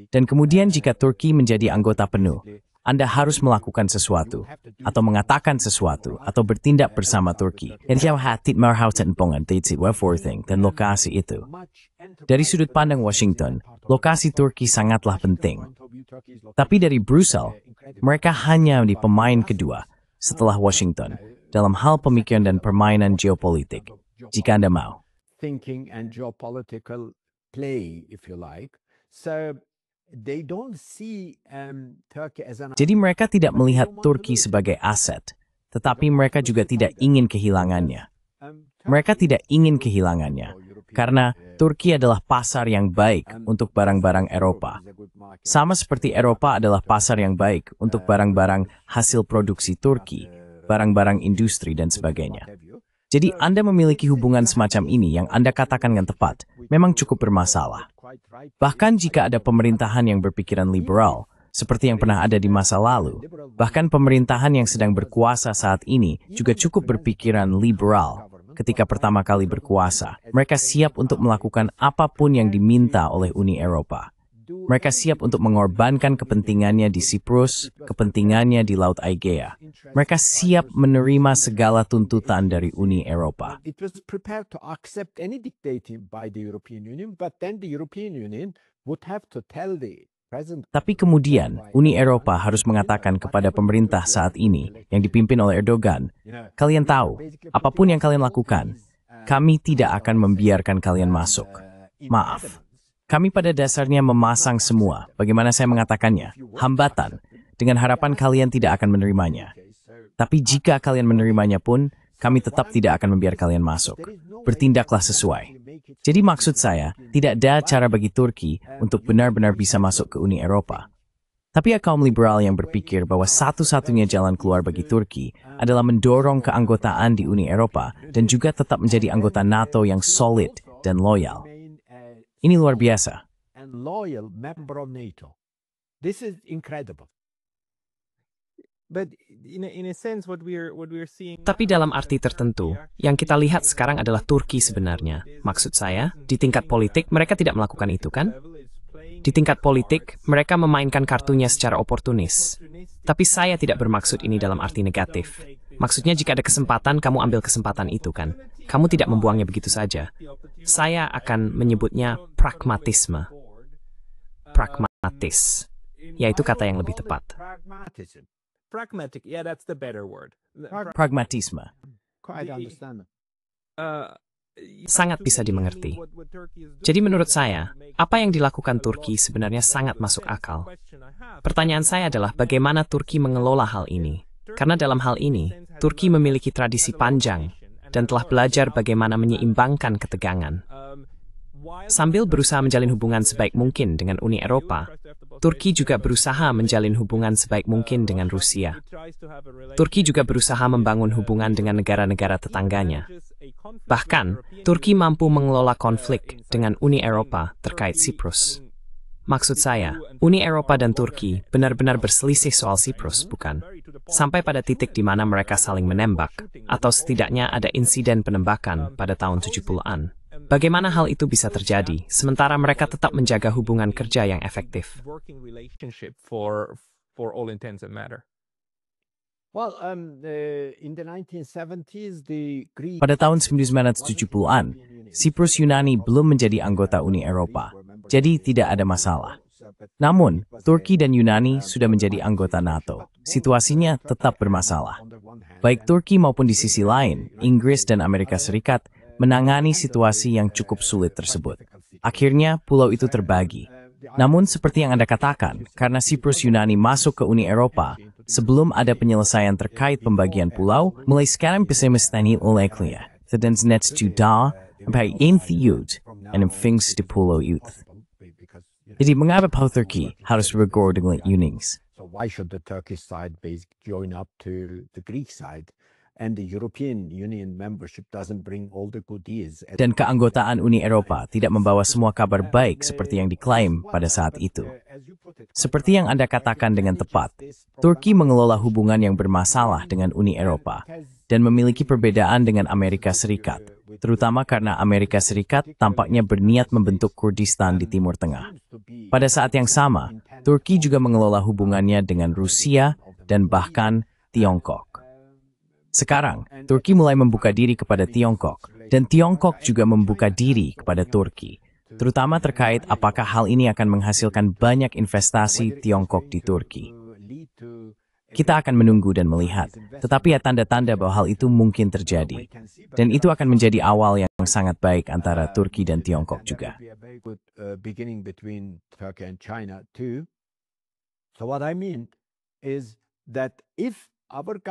Dan kemudian jika Turki menjadi anggota penuh, Anda harus melakukan sesuatu, atau mengatakan sesuatu, atau bertindak bersama Turki. Dan lokasi itu. Dari sudut pandang Washington, lokasi Turki sangatlah penting. Tapi dari Brussels, mereka hanya di pemain kedua setelah Washington dalam hal pemikiran dan permainan geopolitik. Jika Anda mau. Thinking and geopolitical play, if you like. So they don't see Turkey as an. Jadi mereka tidak melihat Turki sebagai aset, tetapi mereka juga tidak ingin kehilangannya. Mereka tidak ingin kehilangannya. karena Turki adalah pasar yang baik untuk barang-barang Eropa. Sama seperti Eropa adalah pasar yang baik untuk barang-barang hasil produksi Turki, barang-barang industri, dan sebagainya. Jadi Anda memiliki hubungan semacam ini yang Anda katakan dengan tepat, memang cukup bermasalah. Bahkan jika ada pemerintahan yang berpikiran liberal, seperti yang pernah ada di masa lalu, bahkan pemerintahan yang sedang berkuasa saat ini juga cukup berpikiran liberal. Ketika pertama kali berkuasa, mereka siap untuk melakukan apapun yang diminta oleh Uni Eropa. Mereka siap untuk mengorbankan kepentingannya di Siprus, kepentingannya di Laut Aegea. Mereka siap menerima segala tuntutan dari Uni Eropa. It was prepared to accept any dictate by the European Union, but then the European Union would have to tell the president. Tapi kemudian, Uni Eropa harus mengatakan kepada pemerintah saat ini yang dipimpin oleh Erdogan, kalian tahu, apapun yang kalian lakukan, kami tidak akan membiarkan kalian masuk. Maaf. Kami pada dasarnya memasang semua, bagaimana saya mengatakannya, hambatan, dengan harapan kalian tidak akan menerimanya. Tapi jika kalian menerimanya pun, kami tetap tidak akan membiarkan kalian masuk. Bertindaklah sesuai. Jadi maksud saya, tidak ada cara bagi Turki untuk benar-benar bisa masuk ke Uni Eropa. Tapi kaum liberal yang berpikir bahwa satu-satunya jalan keluar bagi Turki adalah mendorong keanggotaan di Uni Eropa dan juga tetap menjadi anggota NATO yang solid dan loyal. Ini luar biasa. And loyal member of NATO. This is incredible. But in a sense, what we're seeing. Tapi dalam arti tertentu, yang kita lihat sekarang adalah Turki sebenarnya. Maksud saya, di tingkat politik mereka tidak melakukan itu kan? Di tingkat politik, mereka memainkan kartunya secara oportunis. Tapi saya tidak bermaksud ini dalam arti negatif. Maksudnya jika ada kesempatan, kamu ambil kesempatan itu kan? Kamu tidak membuangnya begitu saja. Saya akan menyebutnya pragmatisme. Pragmatis. Yaitu kata yang lebih tepat. Pragmatism. Pragmatic, yeah, that's the better word. Pragmatisme. Quite understand. Sangat bisa dimengerti. Jadi menurut saya, apa yang dilakukan Turki sebenarnya sangat masuk akal. Pertanyaan saya adalah bagaimana Turki mengelola hal ini? Karena dalam hal ini, Turki memiliki tradisi panjang dan telah belajar bagaimana menyeimbangkan ketegangan. Sambil berusaha menjalin hubungan sebaik mungkin dengan Uni Eropa, Turki juga berusaha menjalin hubungan sebaik mungkin dengan Rusia. Turki juga berusaha membangun hubungan dengan negara-negara tetangganya. Bahkan, Turki mampu mengelola konflik dengan Uni Eropa terkait Siprus. Maksud saya, Uni Eropa dan Turki benar-benar berselisih soal Siprus, bukan? Sampai pada titik di mana mereka saling menembak, atau setidaknya ada insiden penembakan pada tahun 70-an. Bagaimana hal itu bisa terjadi, sementara mereka tetap menjaga hubungan kerja yang efektif? Well, in the 1970s, the Greek. Pada tahun 1970-an, Siprus Yunani belum menjadi anggota Uni Eropa, jadi tidak ada masalah. Namun, Turki dan Yunani sudah menjadi anggota NATO. Situasinya tetap bermasalah. Baik Turki maupun di sisi lain, Inggris dan Amerika Serikat menangani situasi yang cukup sulit tersebut. Akhirnya, pulau itu terbagi. Namun, seperti yang Anda katakan, karena Siprus Yunani masuk ke Uni Eropa, sebelum ada penyelesaian terkait pembagian pulau, mulai sekarang bisa mestani oleh Klia. Sedang net juda, sampai intiut, and things di pulau itu. Jadi, mengapa Turki harus bergor dengan Unings? So why should the Turkish side join up to the Greek side? And the European Union membership doesn't bring all the goodies. Dan keanggotaan Uni Eropa tidak membawa semua kabar baik seperti yang diklaim pada saat itu. Seperti yang Anda katakan dengan tepat, Turki mengelola hubungan yang bermasalah dengan Uni Eropa dan memiliki perbedaan dengan Amerika Serikat, terutama karena Amerika Serikat tampaknya berniat membentuk Kurdistan di Timur Tengah. Pada saat yang sama, Turki juga mengelola hubungannya dengan Rusia dan bahkan Tiongkok. Sekarang, Turki mulai membuka diri kepada Tiongkok, dan Tiongkok juga membuka diri kepada Turki, terutama terkait apakah hal ini akan menghasilkan banyak investasi Tiongkok di Turki. Kita akan menunggu dan melihat, tetapi ada tanda-tanda bahwa hal itu mungkin terjadi, dan itu akan menjadi awal yang sangat baik antara Turki dan Tiongkok juga. So what I mean is that if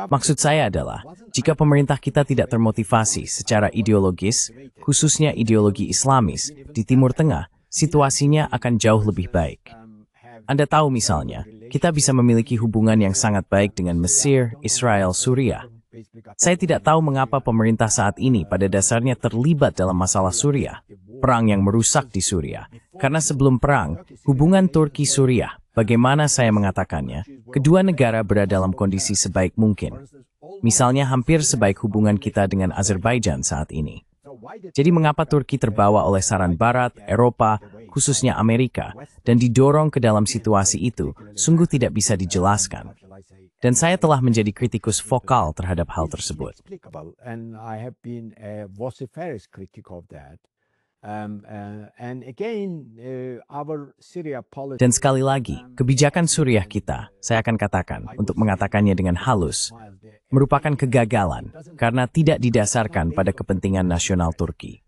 Maksud saya adalah, jika pemerintah kita tidak termotivasi secara ideologis, khususnya ideologi Islamis, di Timur Tengah, situasinya akan jauh lebih baik. Anda tahu misalnya, kita bisa memiliki hubungan yang sangat baik dengan Mesir, Israel, Suriah. Saya tidak tahu mengapa pemerintah saat ini pada dasarnya terlibat dalam masalah Suriah, perang yang merusak di Suriah. Karena sebelum perang, hubungan Turki-Suriah, bagaimana saya mengatakannya, kedua negara berada dalam kondisi sebaik mungkin. Misalnya hampir sebaik hubungan kita dengan Azerbaijan saat ini. Jadi mengapa Turki terbawa oleh saran Barat, Eropa, khususnya Amerika, dan didorong ke dalam situasi itu, sungguh tidak bisa dijelaskan. Dan saya telah menjadi kritikus vokal terhadap hal tersebut. Dan sekali lagi, kebijakan Suriah kita, saya akan katakan, untuk mengatakannya dengan halus, merupakan kegagalan karena tidak didasarkan pada kepentingan nasional Turki.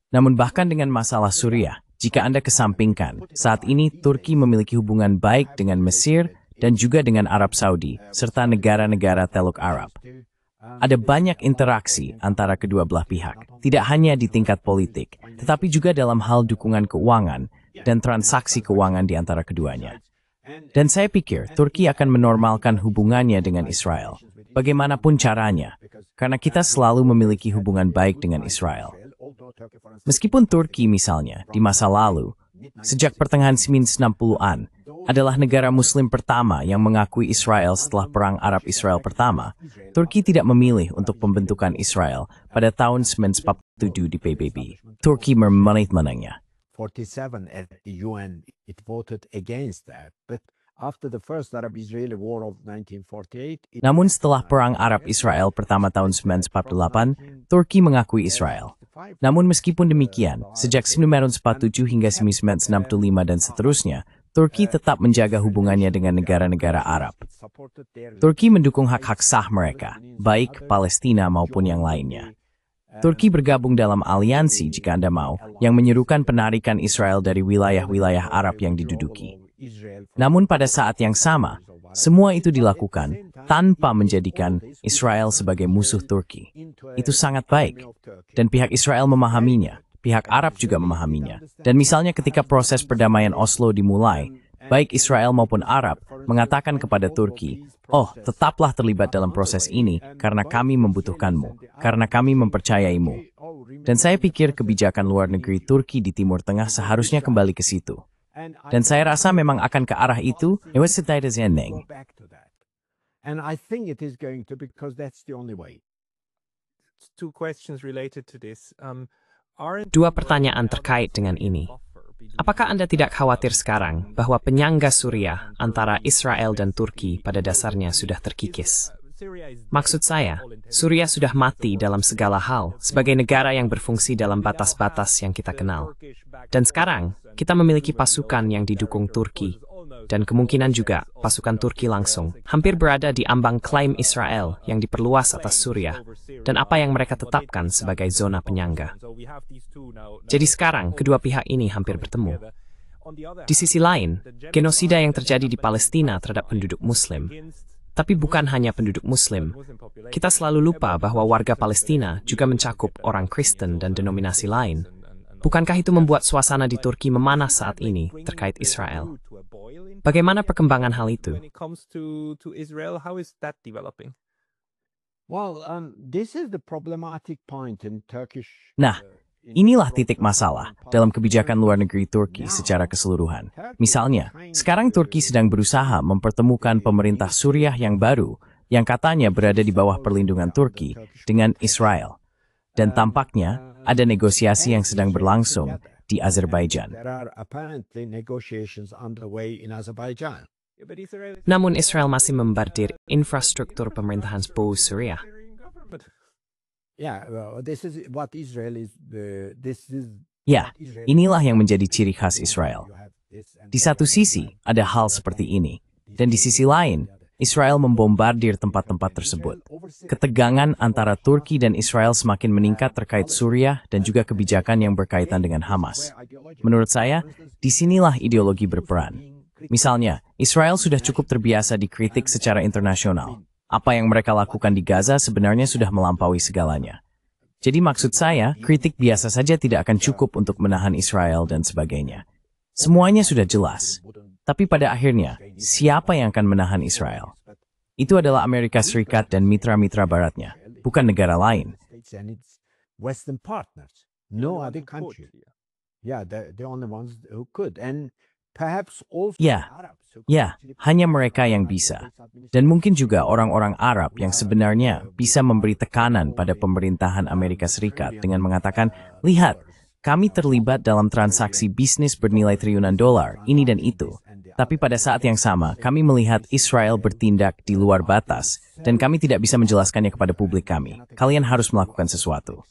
Namun bahkan dengan masalah Suriah, jika Anda kesampingkan, saat ini Turki memiliki hubungan baik dengan Mesir dan juga dengan Arab Saudi, serta negara-negara Teluk Arab. Ada banyak interaksi antara kedua belah pihak, tidak hanya di tingkat politik, tetapi juga dalam hal dukungan keuangan dan transaksi keuangan di antara keduanya. Dan saya pikir Turki akan menormalkan hubungannya dengan Israel, bagaimanapun caranya, karena kita selalu memiliki hubungan baik dengan Israel. Meskipun Turki misalnya, di masa lalu, sejak pertengahan 1960-an, adalah negara Muslim pertama yang mengakui Israel setelah Perang Arab-Israel pertama, Turki tidak memilih untuk pembentukan Israel pada tahun 1947 di PBB. Turki menolaknya. 47 at the UN, it voted against that. But after the first Arab-Israeli war of 1948, Namun setelah Perang Arab-Israel pertama tahun 1948, Turki mengakui Israel. Namun meskipun demikian, sejak 1947 hingga 1965 dan seterusnya, Turki tetap menjaga hubungannya dengan negara-negara Arab. Turki mendukung hak-hak sah mereka, baik Palestina maupun yang lainnya. Turki bergabung dalam aliansi, jika Anda mau, yang menyerukan penarikan Israel dari wilayah-wilayah Arab yang diduduki. Namun pada saat yang sama, semua itu dilakukan tanpa menjadikan Israel sebagai musuh Turki. Itu sangat baik, dan pihak Israel memahaminya. Pihak Arab juga memahaminya. Dan misalnya ketika proses perdamaian Oslo dimulai, baik Israel maupun Arab mengatakan kepada Turki, "Oh, tetaplah terlibat dalam proses ini karena kami membutuhkanmu, karena kami mempercayaimu." Dan saya pikir kebijakan luar negeri Turki di Timur Tengah seharusnya kembali ke situ. Dan saya rasa memang akan ke arah itu. And I think it is going to, because that's the only way. Two questions related to this. Dua pertanyaan terkait dengan ini. Apakah Anda tidak khawatir sekarang bahwa penyangga Suriah antara Israel dan Turki pada dasarnya sudah terkikis? Maksud saya, Suriah sudah mati dalam segala hal sebagai negara yang berfungsi dalam batas-batas yang kita kenal. Dan sekarang, kita memiliki pasukan yang didukung Turki, dan kemungkinan juga pasukan Turki langsung hampir berada di ambang klaim Israel yang diperluas atas Suriah, dan apa yang mereka tetapkan sebagai zona penyangga. Jadi sekarang, kedua pihak ini hampir bertemu. Di sisi lain, genosida yang terjadi di Palestina terhadap penduduk Muslim, tapi bukan hanya penduduk Muslim. Kita selalu lupa bahwa warga Palestina juga mencakup orang Kristen dan denominasi lain. Bukankah itu membuat suasana di Turki memanas saat ini terkait Israel? Bagaimana perkembangan hal itu? This is the problematic point in Turkish. Nah, inilah titik masalah dalam kebijakan luar negeri Turki secara keseluruhan. Misalnya, sekarang Turki sedang berusaha mempertemukan pemerintah Suriah yang baru yang katanya berada di bawah perlindungan Turki dengan Israel. Dan tampaknya ada negosiasi yang sedang berlangsung di Azerbaijan. Namun Israel masih membardir infrastruktur pemerintahan Suriah. Ya, inilah yang menjadi ciri khas Israel. Di satu sisi, ada hal seperti ini. Dan di sisi lain, Israel membombardir tempat-tempat tersebut. Ketegangan antara Turki dan Israel semakin meningkat terkait Suriah dan juga kebijakan yang berkaitan dengan Hamas. Menurut saya, disinilah ideologi berperan. Misalnya, Israel sudah cukup terbiasa dikritik secara internasional. Apa yang mereka lakukan di Gaza sebenarnya sudah melampaui segalanya. Jadi maksud saya, kritik biasa saja tidak akan cukup untuk menahan Israel dan sebagainya. Semuanya sudah jelas. Tapi pada akhirnya, siapa yang akan menahan Israel? Itu adalah Amerika Serikat dan mitra-mitra baratnya, bukan negara lain. Western partners, no other country. Yeah, the only ones who could, and perhaps also Arabs. Ya, hanya mereka yang bisa. Dan mungkin juga orang-orang Arab yang sebenarnya bisa memberi tekanan pada pemerintahan Amerika Serikat dengan mengatakan, lihat, kami terlibat dalam transaksi bisnis bernilai triliunan dolar, ini dan itu. Tapi pada saat yang sama, kami melihat Israel bertindak di luar batas, dan kami tidak bisa menjelaskannya kepada publik kami. Kalian harus melakukan sesuatu.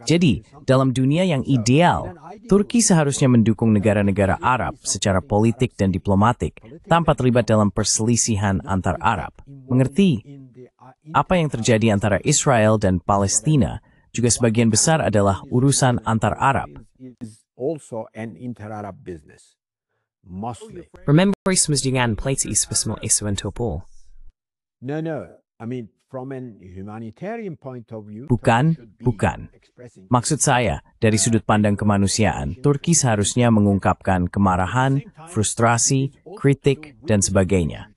Jadi, dalam dunia yang ideal, Turki seharusnya mendukung negara-negara Arab secara politik dan diplomatik tanpa terlibat dalam perselisihan antar Arab. Mengerti? Apa yang terjadi antara Israel dan Palestina juga sebagian besar adalah urusan antar Arab. Remember dengan plate isbesmo iswentopo. No. I mean, from an humanitarian point of view, Bukan. Maksud saya, dari sudut pandang kemanusiaan, Turki seharusnya mengungkapkan kemarahan, frustrasi, kritik, dan sebagainya.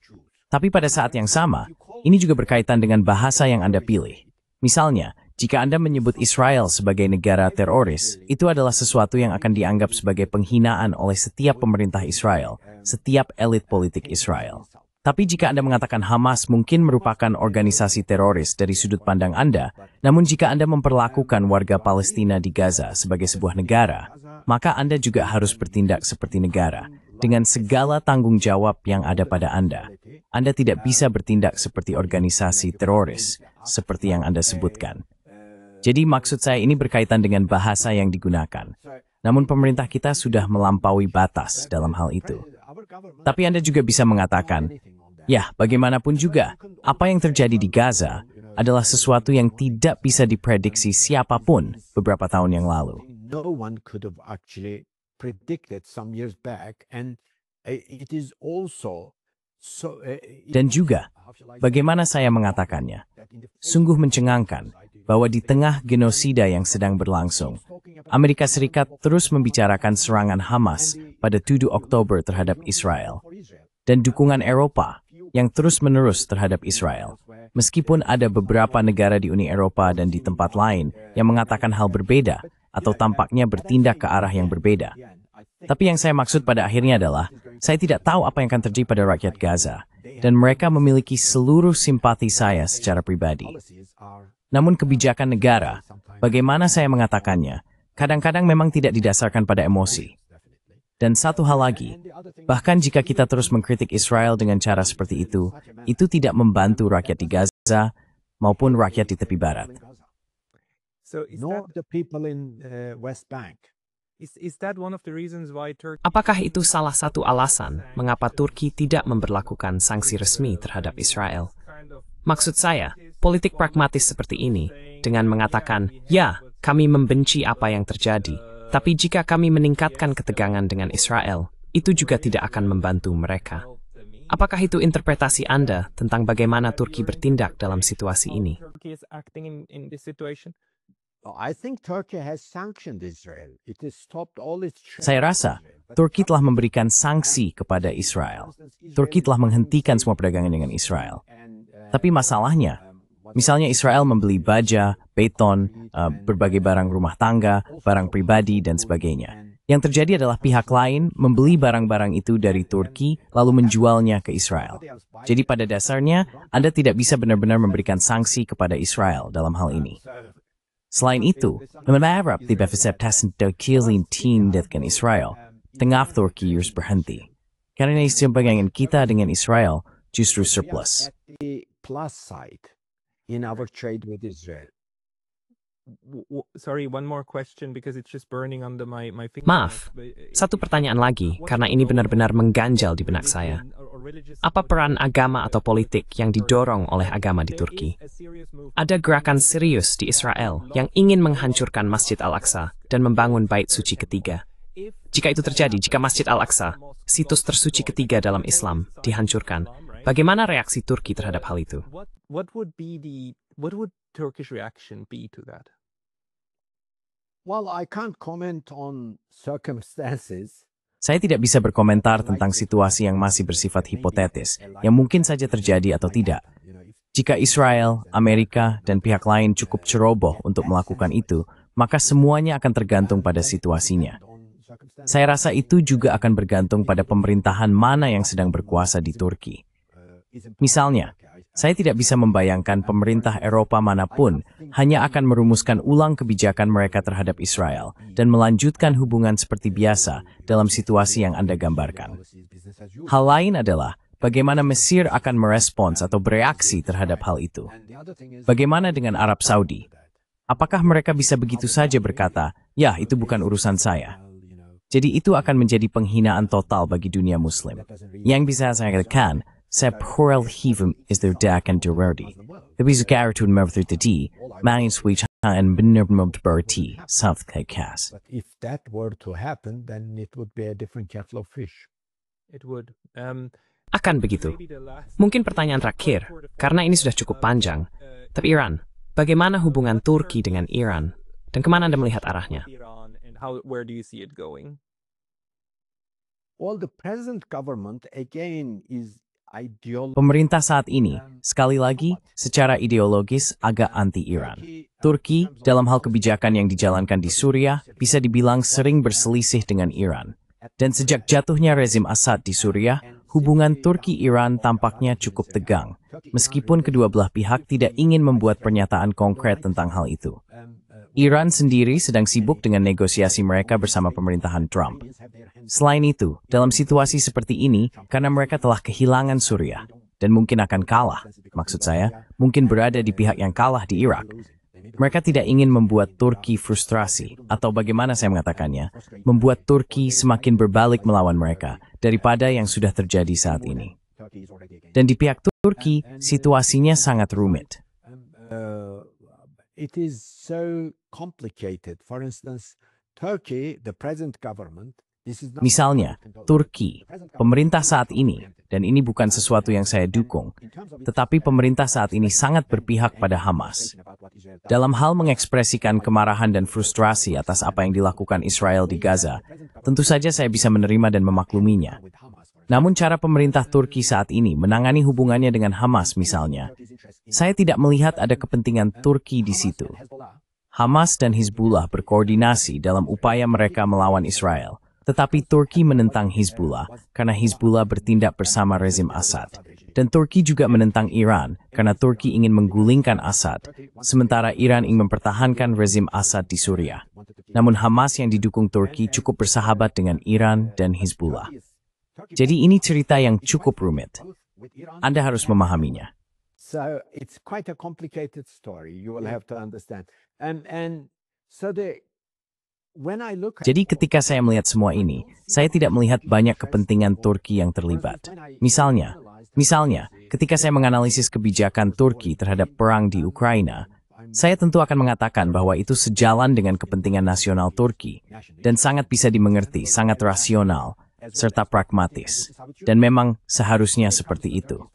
Tapi pada saat yang sama, ini juga berkaitan dengan bahasa yang Anda pilih. Misalnya, jika Anda menyebut Israel sebagai negara teroris, itu adalah sesuatu yang akan dianggap sebagai penghinaan oleh setiap pemerintah Israel, setiap elit politik Israel. Tapi jika Anda mengatakan Hamas mungkin merupakan organisasi teroris dari sudut pandang Anda, namun jika Anda memperlakukan warga Palestina di Gaza sebagai sebuah negara, maka Anda juga harus bertindak seperti negara, dengan segala tanggung jawab yang ada pada Anda. Anda tidak bisa bertindak seperti organisasi teroris, seperti yang Anda sebutkan. Jadi maksud saya ini berkaitan dengan bahasa yang digunakan. Namun pemerintah kita sudah melampaui batas dalam hal itu. Tapi Anda juga bisa mengatakan, ya, bagaimanapun juga, apa yang terjadi di Gaza adalah sesuatu yang tidak bisa diprediksi siapapun beberapa tahun yang lalu. No one could have actually predicted some years back, and it is also so. Dan juga, bagaimana saya mengatakannya, sungguh mencengangkan bahwa di tengah genosida yang sedang berlangsung, Amerika Serikat terus membicarakan serangan Hamas pada 7 Oktober terhadap Israel, dan dukungan Eropa yang terus-menerus terhadap Israel. Meskipun ada beberapa negara di Uni Eropa dan di tempat lain yang mengatakan hal berbeda atau tampaknya bertindak ke arah yang berbeda. Tapi yang saya maksud pada akhirnya adalah, saya tidak tahu apa yang akan terjadi pada rakyat Gaza, dan mereka memiliki seluruh simpati saya secara pribadi. Namun kebijakan negara, bagaimana saya mengatakannya, kadang-kadang memang tidak didasarkan pada emosi. Dan satu hal lagi, bahkan jika kita terus mengkritik Israel dengan cara seperti itu tidak membantu rakyat di Gaza maupun rakyat di tepi barat. Nor the people in West Bank. Is that one of the reasons why Turkey? Apakah itu salah satu alasan mengapa Turki tidak memberlakukan sanksi resmi terhadap Israel? Maksud saya, politik pragmatis seperti ini, dengan mengatakan, ya, kami membenci apa yang terjadi, tapi jika kami meningkatkan ketegangan dengan Israel, itu juga tidak akan membantu mereka. Apakah itu interpretasi Anda tentang bagaimana Turki bertindak dalam situasi ini? Turkey is acting in this situation. I think Turkey has sanctioned Israel. It has stopped all its trade. Saya rasa, Turki telah memberikan sanksi kepada Israel. Turki telah menghentikan semua perdagangan dengan Israel. Tapi masalahnya, misalnya Israel membeli baja, beton, berbagai barang rumah tangga, barang pribadi, dan sebagainya. Yang terjadi adalah pihak lain membeli barang-barang itu dari Turki, lalu menjualnya ke Israel. Jadi pada dasarnya, Anda tidak bisa benar-benar memberikan sanksi kepada Israel dalam hal ini. Selain itu, memanfaatkan befaseptasan Turkiylin dengan Israel, tengah Turki harus berhenti. Karena sebagian kita dengan Israel justru surplus. The plus side in our trade with Israel. Sorry, one more question because it's just burning under my finger. Maaf, satu pertanyaan lagi, karena ini benar-benar mengganjal di benak saya. Apa peran agama atau politik yang didorong oleh agama di Turki? Ada gerakan serius di Israel yang ingin menghancurkan Masjid Al-Aqsa dan membangun Bait Suci ketiga. Jika itu terjadi, jika Masjid Al-Aqsa, situs tersuci ketiga dalam Islam, dihancurkan, Bagaimana reaksi Turki terhadap hal itu? What would Turkish reaction be to that? Well, I can't comment on circumstances. Saya tidak bisa berkomentar tentang situasi yang masih bersifat hipotetis, yang mungkin saja terjadi atau tidak. Jika Israel, Amerika, dan pihak lain cukup ceroboh untuk melakukan itu, maka semuanya akan tergantung pada situasinya. Saya rasa itu juga akan bergantung pada pemerintahan mana yang sedang berkuasa di Turki. Misalnya, saya tidak bisa membayangkan pemerintah Eropa manapun hanya akan merumuskan ulang kebijakan mereka terhadap Israel dan melanjutkan hubungan seperti biasa dalam situasi yang Anda gambarkan. Hal lain adalah bagaimana Mesir akan merespons atau bereaksi terhadap hal itu. Bagaimana dengan Arab Saudi? Apakah mereka bisa begitu saja berkata, "Ya, itu bukan urusan saya"? Jadi itu akan menjadi penghinaan total bagi dunia Muslim. Yang bisa saya katakan, separal hivim is their dak and derardi. Tapi zakaratun mevthirtati, main switch and benermobd berti, South Caucasus. But if that were to happen, then it would be a different kettle of fish. It would. Akan begitu. Mungkin pertanyaan terakhir, karena ini sudah cukup panjang. Tapi Iran, bagaimana hubungan Turki dengan Iran? Dan kemana Anda melihat arahnya? Iran and where do you see it going? Well, the present government, again, is Pemerintah saat ini, sekali lagi, secara ideologis agak anti-Iran. Turki, dalam hal kebijakan yang dijalankan di Suriah, bisa dibilang sering berselisih dengan Iran. Dan sejak jatuhnya rezim Assad di Suriah, hubungan Turki-Iran tampaknya cukup tegang, meskipun kedua belah pihak tidak ingin membuat pernyataan konkret tentang hal itu. Iran sendiri sedang sibuk dengan negosiasi mereka bersama pemerintahan Trump. Selain itu, dalam situasi seperti ini, karena mereka telah kehilangan Suriah, dan mungkin akan kalah, maksud saya, mungkin berada di pihak yang kalah di Irak, mereka tidak ingin membuat Turki frustrasi, atau bagaimana saya mengatakannya, membuat Turki semakin berbalik melawan mereka, daripada yang sudah terjadi saat ini. Dan di pihak Turki, situasinya sangat rumit. It is so complicated. For instance, Turkey, the present government, misalnya, Turki, pemerintah saat ini, dan ini bukan sesuatu yang saya dukung, tetapi pemerintah saat ini sangat berpihak pada Hamas. Dalam hal mengekspresikan kemarahan dan frustrasi atas apa yang dilakukan Israel di Gaza, tentu saja saya bisa menerima dan memakluminya. Namun cara pemerintah Turki saat ini menangani hubungannya dengan Hamas misalnya, saya tidak melihat ada kepentingan Turki di situ. Hamas dan Hizbullah berkoordinasi dalam upaya mereka melawan Israel. Tetapi Turki menentang Hizbullah karena Hizbullah bertindak bersama rezim Assad. Dan Turki juga menentang Iran karena Turki ingin menggulingkan Assad, sementara Iran ingin mempertahankan rezim Assad di Suriah. Namun Hamas yang didukung Turki cukup bersahabat dengan Iran dan Hizbullah. Jadi ini cerita yang cukup rumit. Anda harus memahaminya. So it's quite a complicated story. You will have to understand. And so Jadi ketika saya melihat semua ini, saya tidak melihat banyak kepentingan Turki yang terlibat. Misalnya, ketika saya menganalisis kebijakan Turki terhadap perang di Ukraina, saya tentu akan mengatakan bahwa itu sejalan dengan kepentingan nasional Turki, dan sangat bisa dimengerti, sangat rasional, serta pragmatis. Dan memang seharusnya seperti itu.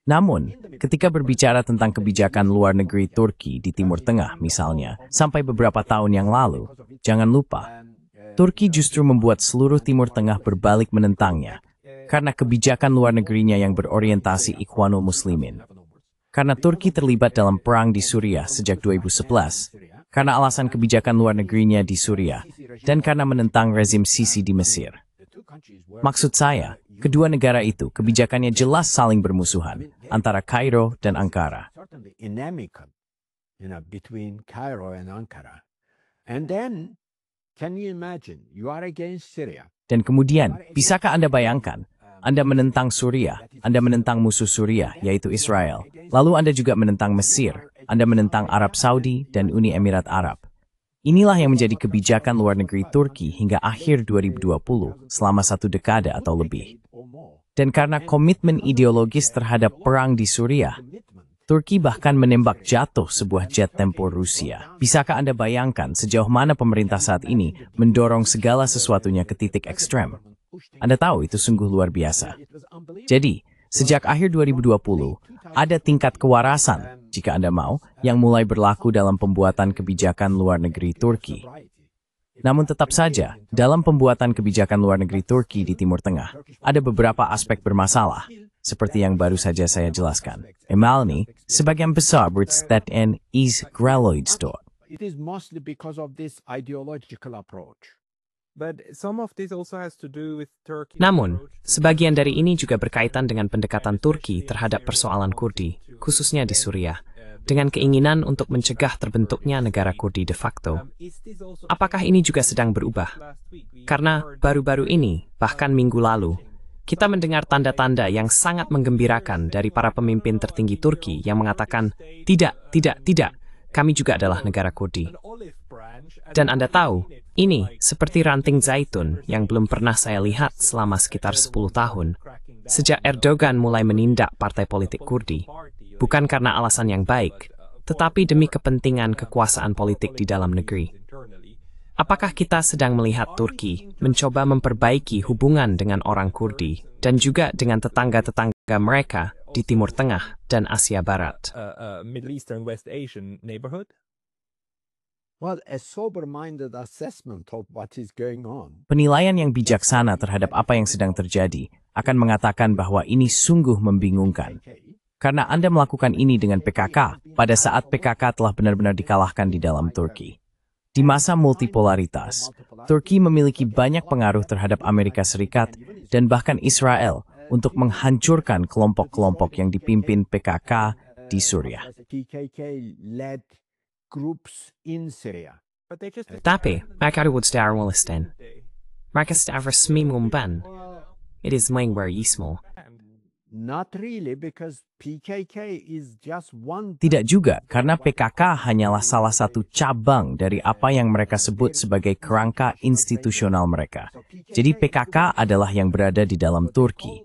Namun, ketika berbicara tentang kebijakan luar negeri Turki di Timur Tengah misalnya, sampai beberapa tahun yang lalu, jangan lupa, Turki justru membuat seluruh Timur Tengah berbalik menentangnya, karena kebijakan luar negerinya yang berorientasi Ikhwanul Muslimin. Karena Turki terlibat dalam perang di Suriah sejak 2011, karena alasan kebijakan luar negerinya di Suriah, dan karena menentang rezim Sisi di Mesir. Maksud saya, kedua negara itu kebijakannya jelas saling bermusuhan antara Kairo dan Ankara. Between Cairo and Ankara. And then, can you imagine, you are against Syria. Dan kemudian, bisakah Anda bayangkan, Anda menentang Suriah, Anda menentang musuh Suriah, yaitu Israel. Lalu Anda juga menentang Mesir, Anda menentang Arab Saudi dan Uni Emirat Arab. Inilah yang menjadi kebijakan luar negeri Turki hingga akhir 2020, selama 1 dekade atau lebih. Dan karena komitmen ideologis terhadap perang di Suriah, Turki bahkan menembak jatuh sebuah jet tempur Rusia. Bisakah Anda bayangkan sejauh mana pemerintah saat ini mendorong segala sesuatunya ke titik ekstrem? Anda tahu itu sungguh luar biasa. Jadi, Sejak akhir 2020, ada tingkat kewarasan, jika Anda mau, yang mulai berlaku dalam pembuatan kebijakan luar negeri Turki. Namun tetap saja, dalam pembuatan kebijakan luar negeri Turki di Timur Tengah, ada beberapa aspek bermasalah, seperti yang baru saja saya jelaskan. Emalni, sebagian besar berstaten is Graloidstort. It is mostly because of this ideological approach. But some of this also has to do with Turkey. Namun, sebagian dari ini juga berkaitan dengan pendekatan Turki terhadap persoalan Kurdi, khususnya di Suriah, dengan keinginan untuk mencegah terbentuknya negara Kurdi de facto. Apakah ini juga sedang berubah? Karena baru-baru ini, bahkan minggu lalu, kita mendengar tanda-tanda yang sangat menggembirakan dari para pemimpin tertinggi Turki yang mengatakan, tidak, kami juga adalah negara Kurdi. Dan Anda tahu, ini seperti ranting zaitun yang belum pernah saya lihat selama sekitar 10 tahun, sejak Erdogan mulai menindak partai politik Kurdi, bukan karena alasan yang baik, tetapi demi kepentingan kekuasaan politik di dalam negeri. Apakah kita sedang melihat Turki mencoba memperbaiki hubungan dengan orang Kurdi dan juga dengan tetangga-tetangga mereka di Timur Tengah dan Asia Barat? Middle Eastern West Asian neighborhood? Well, a sober-minded assessment of what is going on. Penilaian yang bijaksana terhadap apa yang sedang terjadi akan mengatakan bahwa ini sungguh membingungkan. Karena Anda melakukan ini dengan PKK pada saat PKK telah benar-benar dikalahkan di dalam Turki. Di masa multipolaritas, Turki memiliki banyak pengaruh terhadap Amerika Serikat dan bahkan Israel untuk menghancurkan kelompok-kelompok yang dipimpin PKK di Suriah. PKK-led groups in Syria. But they just Tapi, mereka sedang Walistan. Mereka sedang resmi mengumumkan. It is very small. Not really, because PKK is just one. Tidak juga, karena PKK hanyalah salah satu cabang dari apa yang mereka sebut sebagai kerangka institusional mereka. Jadi PKK adalah yang berada di dalam Turki.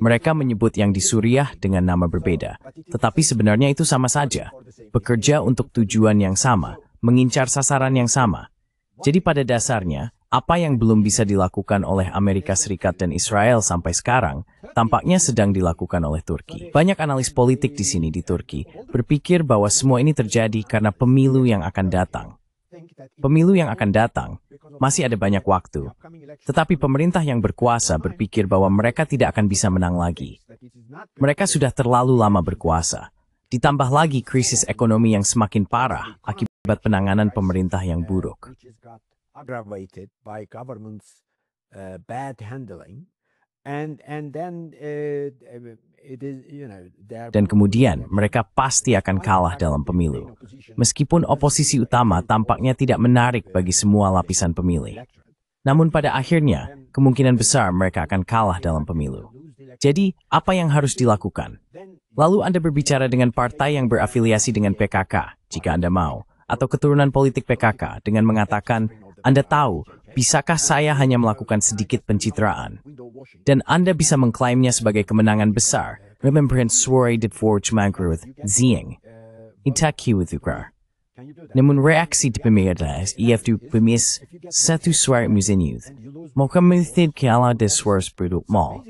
Mereka menyebut yang di Suriah dengan nama berbeda, tetapi sebenarnya itu sama saja. Bekerja untuk tujuan yang sama, mengincar sasaran yang sama. Jadi pada dasarnya, apa yang belum bisa dilakukan oleh Amerika Serikat dan Israel sampai sekarang, tampaknya sedang dilakukan oleh Turki. Banyak analis politik di sini di Turki berpikir bahwa semua ini terjadi karena pemilu yang akan datang. Pemilu yang akan datang, masih ada banyak waktu. Tetapi pemerintah yang berkuasa berpikir bahwa mereka tidak akan bisa menang lagi. Mereka sudah terlalu lama berkuasa. Ditambah lagi krisis ekonomi yang semakin parah akibat penanganan pemerintah yang buruk. Aggravated by government's bad handling, and then it is, you know, Dan kemudian mereka pasti akan kalah dalam pemilu. Meskipun oposisi utama tampaknya tidak menarik bagi semua lapisan pemilih. Namun pada akhirnya, kemungkinan besar mereka akan kalah dalam pemilu. Jadi, apa yang harus dilakukan? Lalu Anda berbicara dengan partai yang berafiliasi dengan PKK, jika Anda mau, atau keturunan politik PKK dengan mengatakan, Anda tahu, bisakah saya hanya melakukan sedikit pencitraan? Dan Anda bisa mengklaimnya sebagai kemenangan besar, remembrance suara dit forge Zieng. Itaki with ukrar. Namun reaksi di pemilihan IF2 pemis satu suara musenyuth. Moka method kiala des suara produk mal.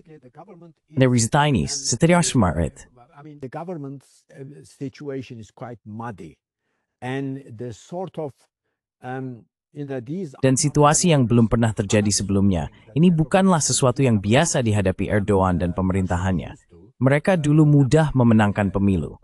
Nerizitainis, setelah semarit. I mean, the government's situation is quite muddy, and the sort of these. Dan situasi yang belum pernah terjadi sebelumnya, ini bukanlah sesuatu yang biasa dihadapi Erdogan dan pemerintahannya. Mereka dulu mudah memenangkan pemilu.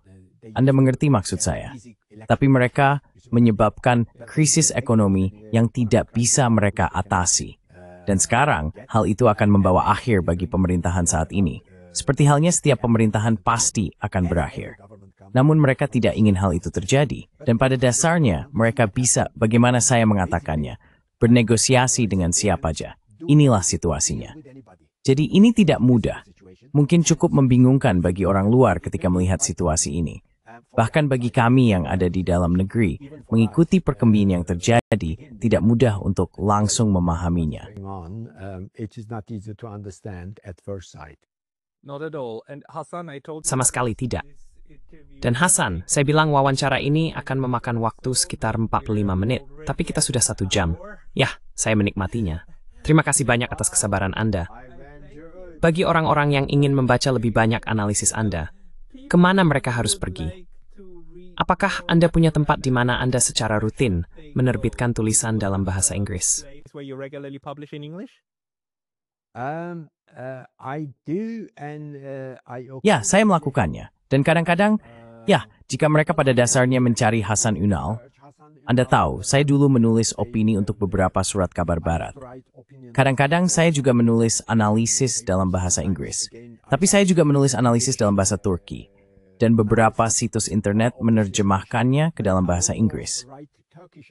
Anda mengerti maksud saya. Tapi mereka menyebabkan krisis ekonomi yang tidak bisa mereka atasi. Dan sekarang, hal itu akan membawa akhir bagi pemerintahan saat ini. Seperti halnya setiap pemerintahan pasti akan berakhir. Namun mereka tidak ingin hal itu terjadi. Dan pada dasarnya, mereka bisa, bagaimana saya mengatakannya, bernegosiasi dengan siapa saja. Inilah situasinya. Jadi ini tidak mudah. Mungkin cukup membingungkan bagi orang luar ketika melihat situasi ini. Bahkan bagi kami yang ada di dalam negeri, mengikuti perkembangan yang terjadi tidak mudah untuk langsung memahaminya. It is not easy to understand at first sight. Not at all. And Hassan, I told Sama sekali tidak. Dan Hasan, saya bilang wawancara ini akan memakan waktu sekitar 45 menit, tapi kita sudah 1 jam. Ya, saya menikmatinya. Terima kasih banyak atas kesabaran Anda. Bagi orang-orang yang ingin membaca lebih banyak analisis Anda, kemana mereka harus pergi? Apakah Anda punya tempat di mana Anda secara rutin menerbitkan tulisan dalam bahasa Inggris? Where you regularly publish in English? I do and Ya, saya melakukannya. Dan kadang-kadang, ya, jika mereka pada dasarnya mencari Hasan Ünal, Anda tahu, saya dulu menulis opini untuk beberapa surat kabar barat. Kadang-kadang saya juga menulis analisis dalam bahasa Inggris. Tapi saya juga menulis analisis dalam bahasa Turki. Dan beberapa situs internet menerjemahkannya ke dalam bahasa Inggris.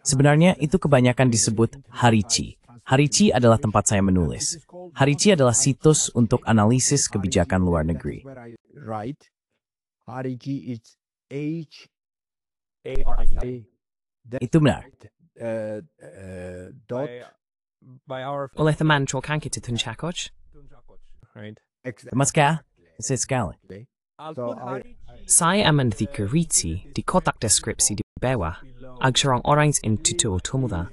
Sebenarnya itu kebanyakan disebut Harici. Harici adalah tempat saya menulis. Harici adalah situs untuk analisis kebijakan luar negeri. Right. Harici is Itu benar. dot By our Oleh teman Cholkan kita Tunchakoj? right. Temas kah? Saya sekali. I'll So put I- Harici Saya aman Riti di kotak deskripsi di bawah agar orang-orang in tutur tumula.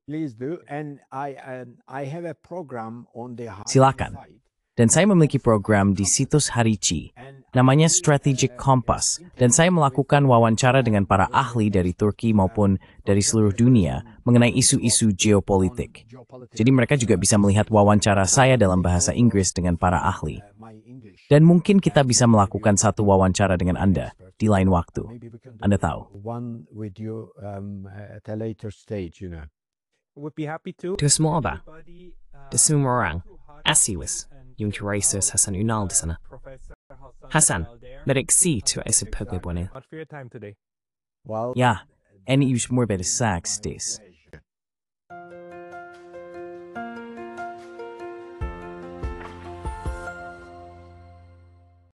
Please do. And I have a program on the Silakan. site. Dan saya memiliki program di situs Harici. Namanya Strategic Compass. Dan saya melakukan wawancara dengan para ahli dari Turki maupun dari seluruh dunia mengenai isu-isu geopolitik. Jadi mereka juga bisa melihat wawancara saya dalam bahasa Inggris dengan para ahli. My English. Dan mungkin kita bisa melakukan satu wawancara dengan Anda di lain waktu. Maybe we can do Anda tahu. one with you at a later stage, you know. would be happy to. Itu semua apa? Everybody, Di semua orang, asiwis, yung kurasis Hasan Ünal di sana. Professor Hasan, Ünal there. meriksi tu ese pagwebwane. Much for your time today. Well, Ja, en iets meer bij de zaak steeds.